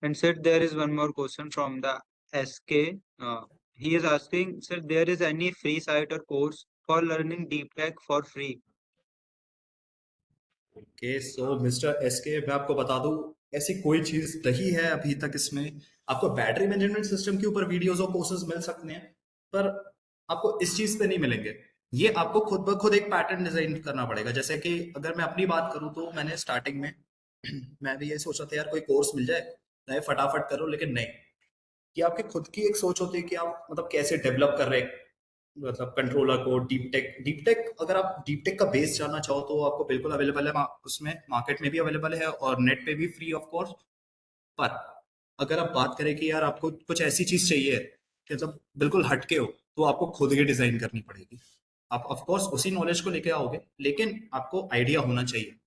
And sir, there is one more question from the SK. He is asking, sir, there is any free site or course for learning deep tech for free? Okay, so mister SK, मैं आपको बता दूं, ऐसी कोई चीज नहीं है अभी तक इसमें। आपको बैटरी मैनेजमेंट सिस्टम के ऊपर वीडियोस और कोर्सेज मिल सकते हैं, पर आपको इस चीज पे नहीं मिलेंगे। ये आपको खुद ब खुद एक पैटर्न डिजाइन करना पड़ेगा। जैसे कि अगर मैं अपनी बात करूं, तो मैंने स्टार्टिंग में मैं भी ये सोचा था यार कोई कोर्स मिल जाए, मैं फटाफट करो, लेकिन नहीं। कि आपकी खुद की एक सोच होती है कि आप मतलब कैसे डेवलप कर रहे हैं मतलब कंट्रोलर को। डीप टेक अगर आप डीप टेक का बेस जानना चाहो तो आपको बिल्कुल अवेलेबल है, उसमें मार्केट में भी अवेलेबल है और नेट पे भी फ्री ऑफ कोर्स। पर अगर आप बात करें कि यार आपको कुछ ऐसी चीज चाहिए कि जब बिल्कुल हटके हो, तो आपको खुद ही डिजाइन करनी पड़ेगी। आप ऑफ कोर्स उसी नॉलेज को लेके आओगे, लेकिन आपको आइडिया होना चाहिए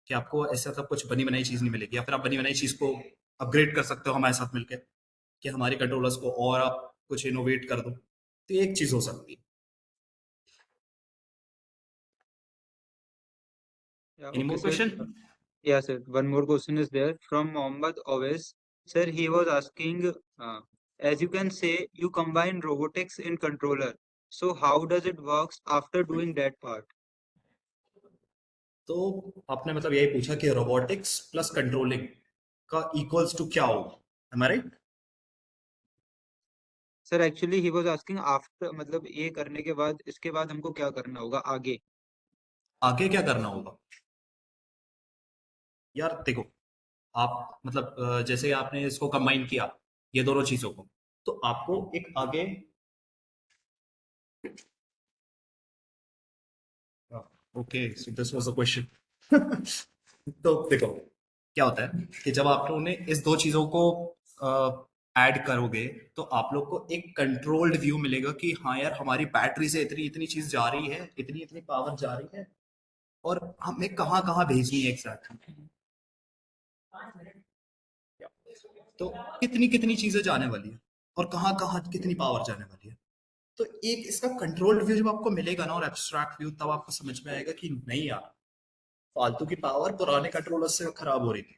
कि आपको ऐसा सब कुछ बनी बनाई चीज नहीं मिलेगी। या फिर आप बनी बनाई चीज को अपग्रेड कर सकते हो हमारे साथ मिलकर, कि हमारे कंट्रोलर्स को और आप कुछ इनोवेट कर दो। तो ये एक चीज हो सकती है। Yeah, any okay, more sir. Question? Yeah, sir. One more question is there from Mohammad Awais. Sir, he was asking, as you can say, you combine robotics in controller. So how does it works after doing that part? तो आपने मतलब यही पूछा कि रोबोटिक्स प्लस कंट्रोलिंग का इक्वल्स टू क्या होगा, हमारे? Sir actually he was asking after, मतलब ये करने के बाद इसके बाद हमको क्या करना होगा आगे? आगे क्या करना होगा? यार देखो, आप मतलब जैसे आपने इसको कंबाइन किया, ये दोनों चीजों को, तो आपको एक आगे okay, so this was the question. तो देखो क्या होता है कि जब आप लोगों ने इस दो चीजों को ऐड करोगे, तो आप लोग को एक कंट्रोल्ड व्यू मिलेगा कि हाँ यार हमारी बैटरी से इतनी इतनी चीज जा रही है, इतनी इतनी पावर जा रही है, और हमें कहाँ कहाँ भेजनी है एग्जैक्टली। तो कितनी कितनी चीजें जाने वाली है और कहाँ कहाँ कितनी पावर जाने वाली है। तो एक इसका कंट्रोल्ड व्यू जब आपको मिलेगा ना, और एब्स्ट्रैक्ट व्यू, तब आपको समझ में आएगा कि नहीं यार, फालतू की पावर पुराने कंट्रोलर से खराब हो रही थी,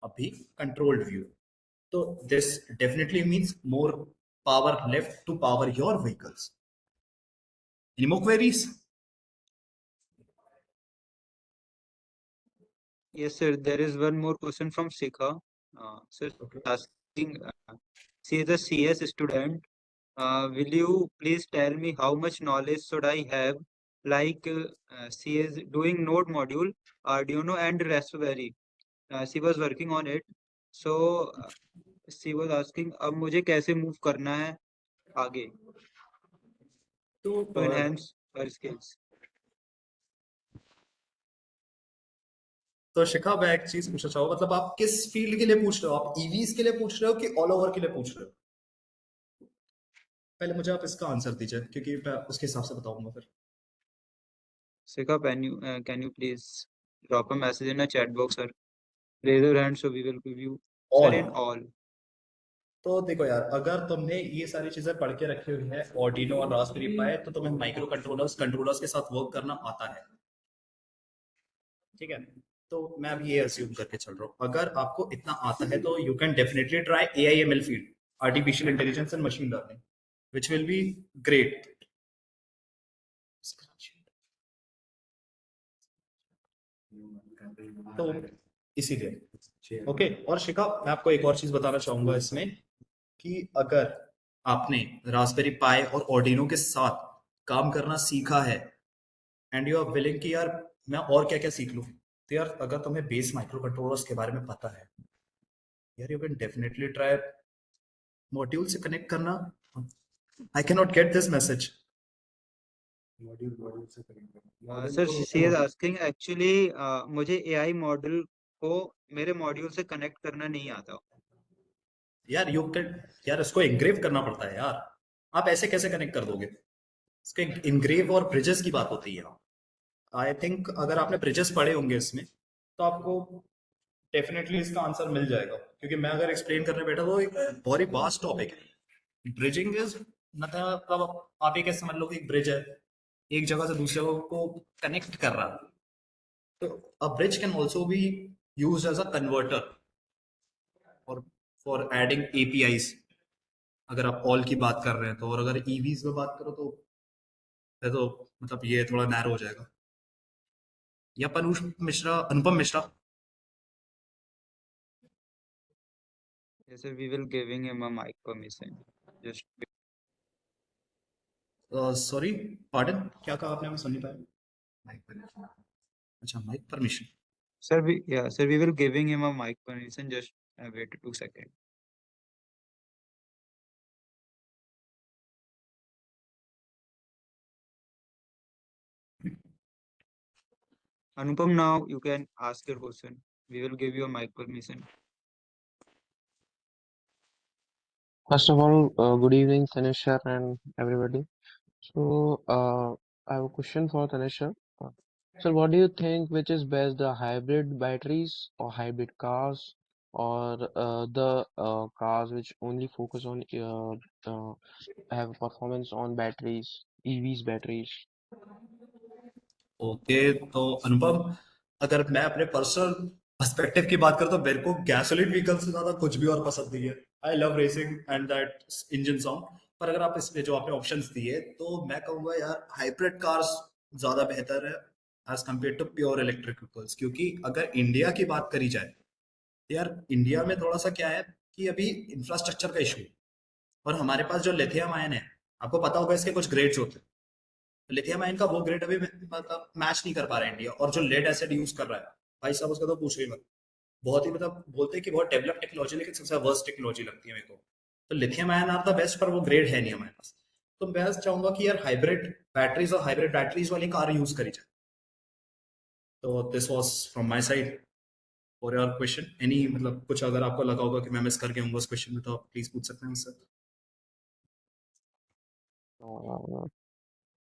अभी कंट्रोल्ड व्यू। तो this definitely means more power left to power your vehicles. Any more queries? Yes sir, there is one more question from Shikha. Sir Okay. asking, she is a CS student. Will you please tell me how much knowledge should I have? Like she is doing Node module, Arduino and Raspberry. She was working on it. So she was asking, अब मुझे कैसे मूव करना है आगे तो to enhance her skills? तो शिखा, मैं एक चीज पूछना चाहूँ, मतलब आप किस फील्ड के लिए पूछ रहे हो? आप ईवीज के लिए पूछ रहे हो कि ऑल ओवर के लिए पूछ रहे हो? पहले मुझे आप इसका आंसर दीजिए, क्योंकि मैं उसके हिसाब से बताऊंगा फिर। Shikha, can you please drop a message in a chat box, sir? Raise your hand so we will give you, sir, all. in all. तो देखो यार, अगर तुमने ये सारी चीजें पढ़ के रखी हुई है, ऑर्डिनो और रास्पबेरी पाई, तो तुम्हें माइक्रो कंट्रोलर्स के साथ वर्क करना आता है, ठीक है? तो मैं अभी ये अज्यूम करके चल रहा हूँ, अगर आपको इतना आता है तो you can definitely try AIML field, artificial intelligence and machine learning, which will be great. तो इसीलिए ओके। और शिखा, मैं आपको एक और चीज बताना चाहूंगा इसमें, कि अगर आपने रास्पबेरी पाई और ऑर्डिनो के साथ काम करना सीखा है एंड यू आर विलिंग कि यार मैं और क्या क्या सीख लूं, तो यार अगर तुम्हें बेस माइक्रो कंट्रोलर्स के बारे में पता है, यार you can definitely try module से कनेक्ट करना. I can not get this message. Module से कनेक्ट करना. Sir she is asking actually मुझे एआई मॉडल को मेरे मॉड्यूल से कनेक्ट करना नहीं आता. यार यू कैन, यार इसको इंग्रेव करना पड़ता है यार. आप ऐसे कैसे कनेक्ट कर दोगे? इसके इंग्रेव और ब्रिजेस की बात होती है. आई थिंक अगर आपने ब्रिजेस पढ़े होंगे इसमें, तो आपको डेफिनेटली इसका आंसर मिल जाएगा, क्योंकि मैं अगर एक्सप्लेन करने बैठा तो एक बहुत ही वास्ट टॉपिक है. ब्रिजिंग इज मतलब आप ये कैसे समझ लो कि एक ब्रिज है, एक जगह से दूसरी जगह को कनेक्ट कर रहा है. तो a bridge can also be use as a converter और फॉर एडिंग एपीआईज, अगर आप ऑल की बात कर रहे हैं तो. और अगर ईवीज में बात करो तो मतलब ये थोड़ा नैरो हो जाएगा. या Anupam Mishra. Yes, sir, we will giving him a mic permission. Just sorry, pardon, क्या कहा आपने? मैं सुन नहीं पाया. Mic permission. अच्छा, mic permission. sir, we will giving him a mic permission. Just wait 2 seconds. Anupam, now you can ask your question. We will give you a mic permission. First of all, good evening, Tanisha and everybody. So, I have a question for Tanisha. So, what do you think which is best, the hybrid batteries or hybrid cars, or the cars which only focus on have performance on batteries, EVs batteries? Okay, तो अनुपम, अगर मैं अपने पर्सनल पर्सपेक्टिव की बात करूं तो मेरे को गैसोलीन व्हीकल से ज्यादा कुछ भी और पसंद नहीं है. I love racing and that engine sound. पर अगर आप इसमें जो आपने ऑप्शंस दिए, तो मैं कहूंगा यार हाइब्रिड कार्स ज्यादा बेहतर है as compare to pure electric vehicles. क्योंकि अगर इंडिया की बात करी जाए, तो यार इंडिया में थोड़ा सा क्या है कि अभी इंफ्रास्ट्रक्चर का इशू है. और हमारे पास जो लिथियम आयन है, आपको पता होगा इसके कुछ ग्रेड्स होते हैं. लिथियम आयन का वो ग्रेड अभी मतलब मैच नहीं कर पा रहा है इंडिया. और जो लेड एसिड यूज कर रहा है, भाई साहब उसका तो पूछ ही मत. बहुत ही मतलब बोलते हैं कि बहुत डेवलप टेक्नोलॉजी, लेकिन सबसे वर्स्ट टेक्नोलॉजी लगती है मेरे को. तो lithium ion are the best, पर वो ग्रेड है नहीं हमारे पास. तो मैं चाहूंगा कि यार हाइब्रिड बैटरीज और हाइब्रिड बैटरीज वाली कार यूज करी जाए. तो this was from my side for your question. Any मतलब कुछ अगर आपको लगा होगा कि मैं मिस करके हूँ उस क्वेश्चन में, तो आप प्लीज पूछ सकते हैं मुझसे.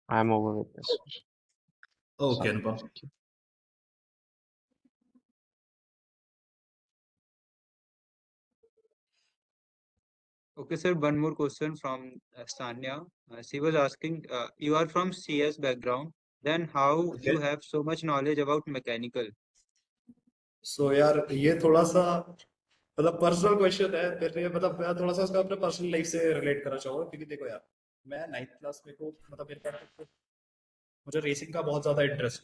I'm over with this. Okay Sorry. Anupam. Thank you. Okay, sir, one more question from Sanya. She was asking, you are from CS background, then how you Okay. have so much knowledge about mechanical? सो यार ये थोड़ा सा मतलब पर्सनल क्वेश्चन है मेरे लिए. मतलब मैं थोड़ा सा उसका अपने पर्सनल लाइफ से रिलेट करना चाहूंगा. क्योंकि देखो यार, मैं 9th क्लास में को मतलब मेरे पास मुझे रेसिंग का बहुत ज्यादा इंटरेस्ट.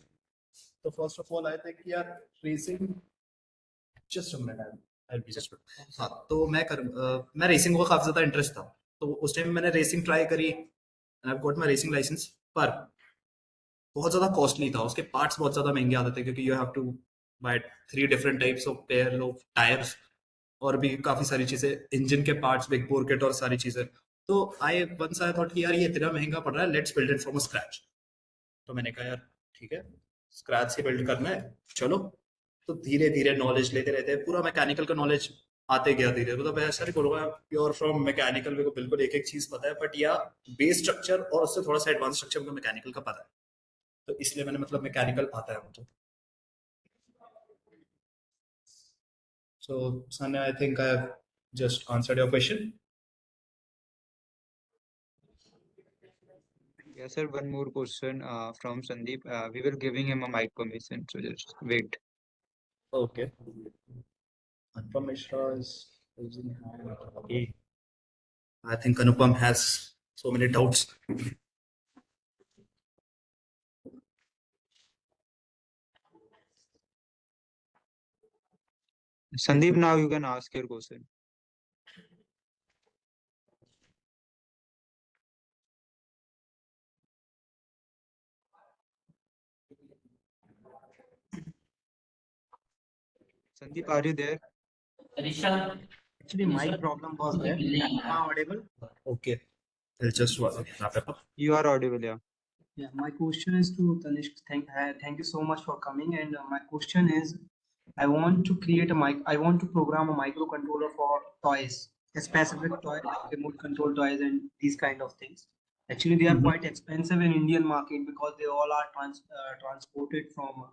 तो first of all I think यार racing, just a minute, I be just. हाँ, तो मैं रेसिंग को काफी ज्यादा इंटरेस्ट था. तो उस टाइम मैंने रेसिंग ट्राई करी, I got my racing license. पर बहुत ज्यादा कॉस्टली था, उसके पार्ट्स बहुत ज्यादा महंगे आते थे, क्योंकि you have to buy 3 different types of pair of tyres, और भी काफी सारी चीजें, इंजन के पार्ट्स, बिग बोर किट और सारी चीजें. तो आई थॉट कि यार ये इतना महंगा पड़ रहा है, let's build it from scratch. तो मैंने कहा यार ठीक है, स्क्रैच से बिल्ड करना है, चलो. तो धीरे धीरे नॉलेज लेते रहते हैं, पूरा मैकेनिकल का नॉलेज आते गया धीरे. मतलब मैं ऐसा नहीं बोलूंगा प्योर फ्रॉम मैकेनिकल, मेरे को बिल्कुल एक एक चीज पता है, बट या बेस स्ट्रक्चर और उससे थोड़ा सा एडवांस स्ट्रक्चर मुझे मैकेनिकल का पता है. तो इसलिए मैंने मतलब मैकेनिकल आता है मुझे. So, Sanya, I think I have just answered your question. Yes, sir, one more question from Sandeep. We will giving him a mic permission, so just wait. Okay. Anupam Mishra is raising hand. Okay. I think Anupam has so many doubts. Sandeep, now you can ask your question. Sandeep, are you there? Actually, my problem was there. Am I audible? Okay, I'll just wrap it up. You are audible, yeah. Yeah, my question is to Tanishq. Thank you so much for coming. And my question is, I want to create a I want to program a microcontroller for toys, a specific toy like remote control toys and these kind of things. Actually, they are Mhm. quite expensive in Indian market because they all are transported from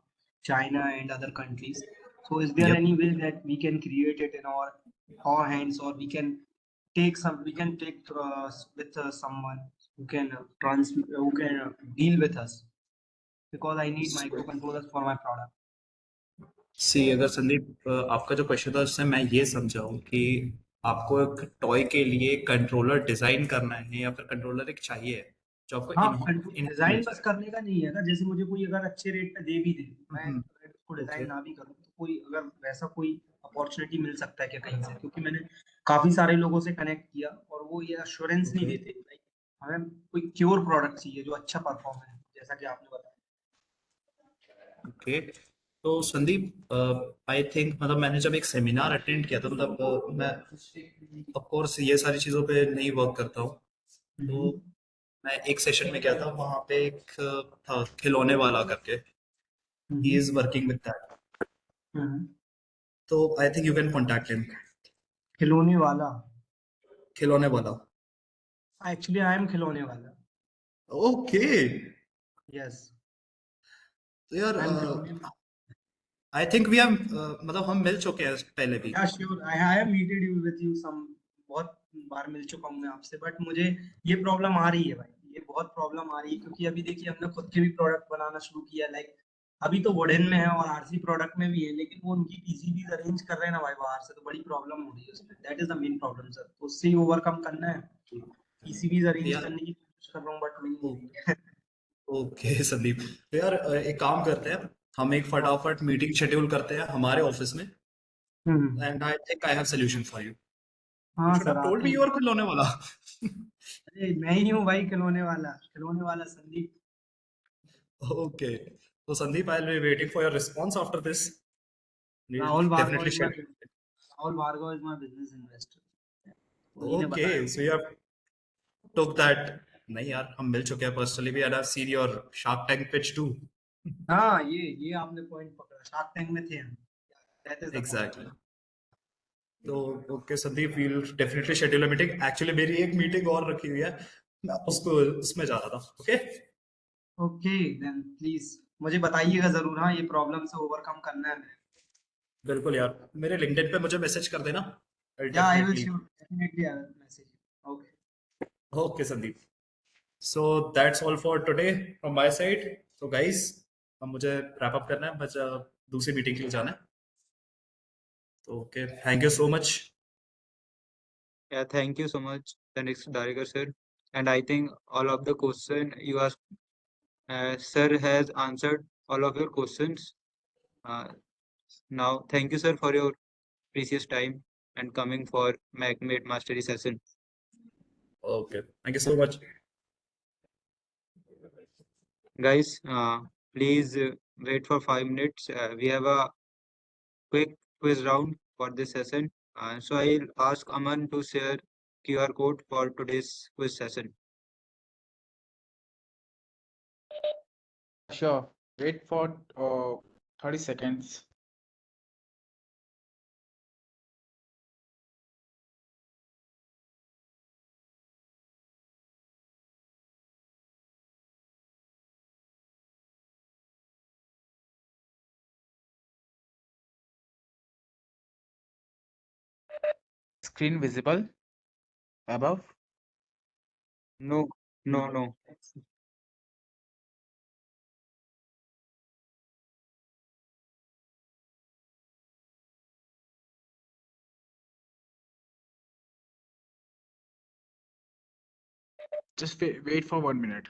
China and other countries. So, is there Yep. any way that we can create it in our hands, or we can take with someone who can who can deal with us, because I need microcontrollers for my product. सी अगर संदीप आपका जो क्वेश्चन था उससे मैं ये समझा हूँ कि आपको एक टॉय के लिए कंट्रोलर डिजाइन करना है या फिर कंट्रोलर एक चाहिए जो आपको हाँ, इन डिजाइन बस करने का नहीं है। अगर जैसे मुझे कोई अगर अच्छे रेट पे दे भी दे, मैं हम्म, अगर उसको डिजाइन ओके ना भी करूँ तो कोई अगर वैसा कोई अपॉर्चुनिटी मिल सकता है क्या कहीं से? क्योंकि मैंने काफी सारे लोगों से कनेक्ट किया और वो ये अश्योरेंस नहीं ओके देते लाइक हमें कोई प्योर प्रोडक्ट चाहिए जो अच्छा परफॉर्म है, जैसा कि आपने बताया। ओके तो संदीप आई थिंक मतलब मैंने जब एक सेमिनार अटेंड किया था मतलब मैं ऑफ कोर्स ये सारी चीज़ों पे नहीं वर्क करता हूँ तो मैं एक सेशन में गया था वहाँ पे एक था खिलौने वाला करके ही इज वर्किंग विद दैट तो I think you can contact him खिलौने वाला? खिलौने वाला एक्चुअली आई एम खिलौने वाला। ओके यस, तो यार आई एम खिलौने। आई थिंक वी हैव मतलब हम मिल चुके हैं पहले भी या sure, I have meeted you with you some, बहुत बार मिल चुका हूँ मैं आपसे। बट मुझे ये प्रॉब्लम आ रही है भाई, ये बहुत प्रॉब्लम आ रही है क्योंकि अभी देखिए हमने खुद के भी प्रोडक्ट बनाना शुरू किया। लाइक अभी तो वुडन में है और आरसी प्रोडक्ट में भी है, लेकिन वो उनकी पीसीबी अरेंज कर रहे हैं ना भाई बाहर से, तो बड़ी प्रॉब्लम हो रही है उसमें। That is the main problem sir, तो उससे ही ओवरकम करना है। पीसीबी अरेंज यार करने की कोशिश कर रहा हूँ बट मिल नहीं रही है। ओके संदीप तो यार एक काम करते हैं हम एक फटाफट मीटिंग शेड्यूल करते हैं हमारे ऑफिस में hmm, and I think I have solution for you you हाँ शुड सर हैव टोल्ड आते मी हैं। यू आर खिलौने वाला अरे मैं ही हूँ भाई खिलौने वाला संदीप। ओके तो Sandeep I will be waiting for your response after this Rahul Bhargava definitely is my schedule Rahul Bhargava is my business investor, उन्हीं ने ओके बताया सो मुझे। यू हैव took that नहीं यार हम मिल चुके हैं पर्सनली भी and I have seen your Shark Tank pitch to हाँ, ये आपने पॉइंट पकड़ा, शार्क टैंक में थे हम। That is the point. Exactly तो okay Sandeep will definitely schedule a meeting actually मेरी एक मीटिंग और रखी हुई है मैं उसको उसमें जा रहा था ओके ओके देन प्लीज मुझे बताइएगा जरूर। हाँ, ये प्रॉब्लम से ओवरकम करना है हमें। बिल्कुल यार मेरे लिंक्डइन पे मुझे मैसेज कर देना या I will definitely sure, definitely I will message. Okay, okay Sandeep so that's all for today from my side so guys अब मुझे रैप अप करना है बस दूसरी मीटिंग के लिए जाना है तो okay thank you so much Yeah, thank you so much, Tanishq Darikar sir. And I think all of the question you asked, sir has answered all of your questions. Uh, now, thank you, sir, for your precious time and coming for MacMate Mastery session. Okay thank you so much Guys, please wait for 5 minutes. We have a quick quiz round for this session. So I'll ask Aman to share QR code for today's quiz session. Sure. Wait for 30 seconds. Screen visible above. No, no. Just wait for 1 minute.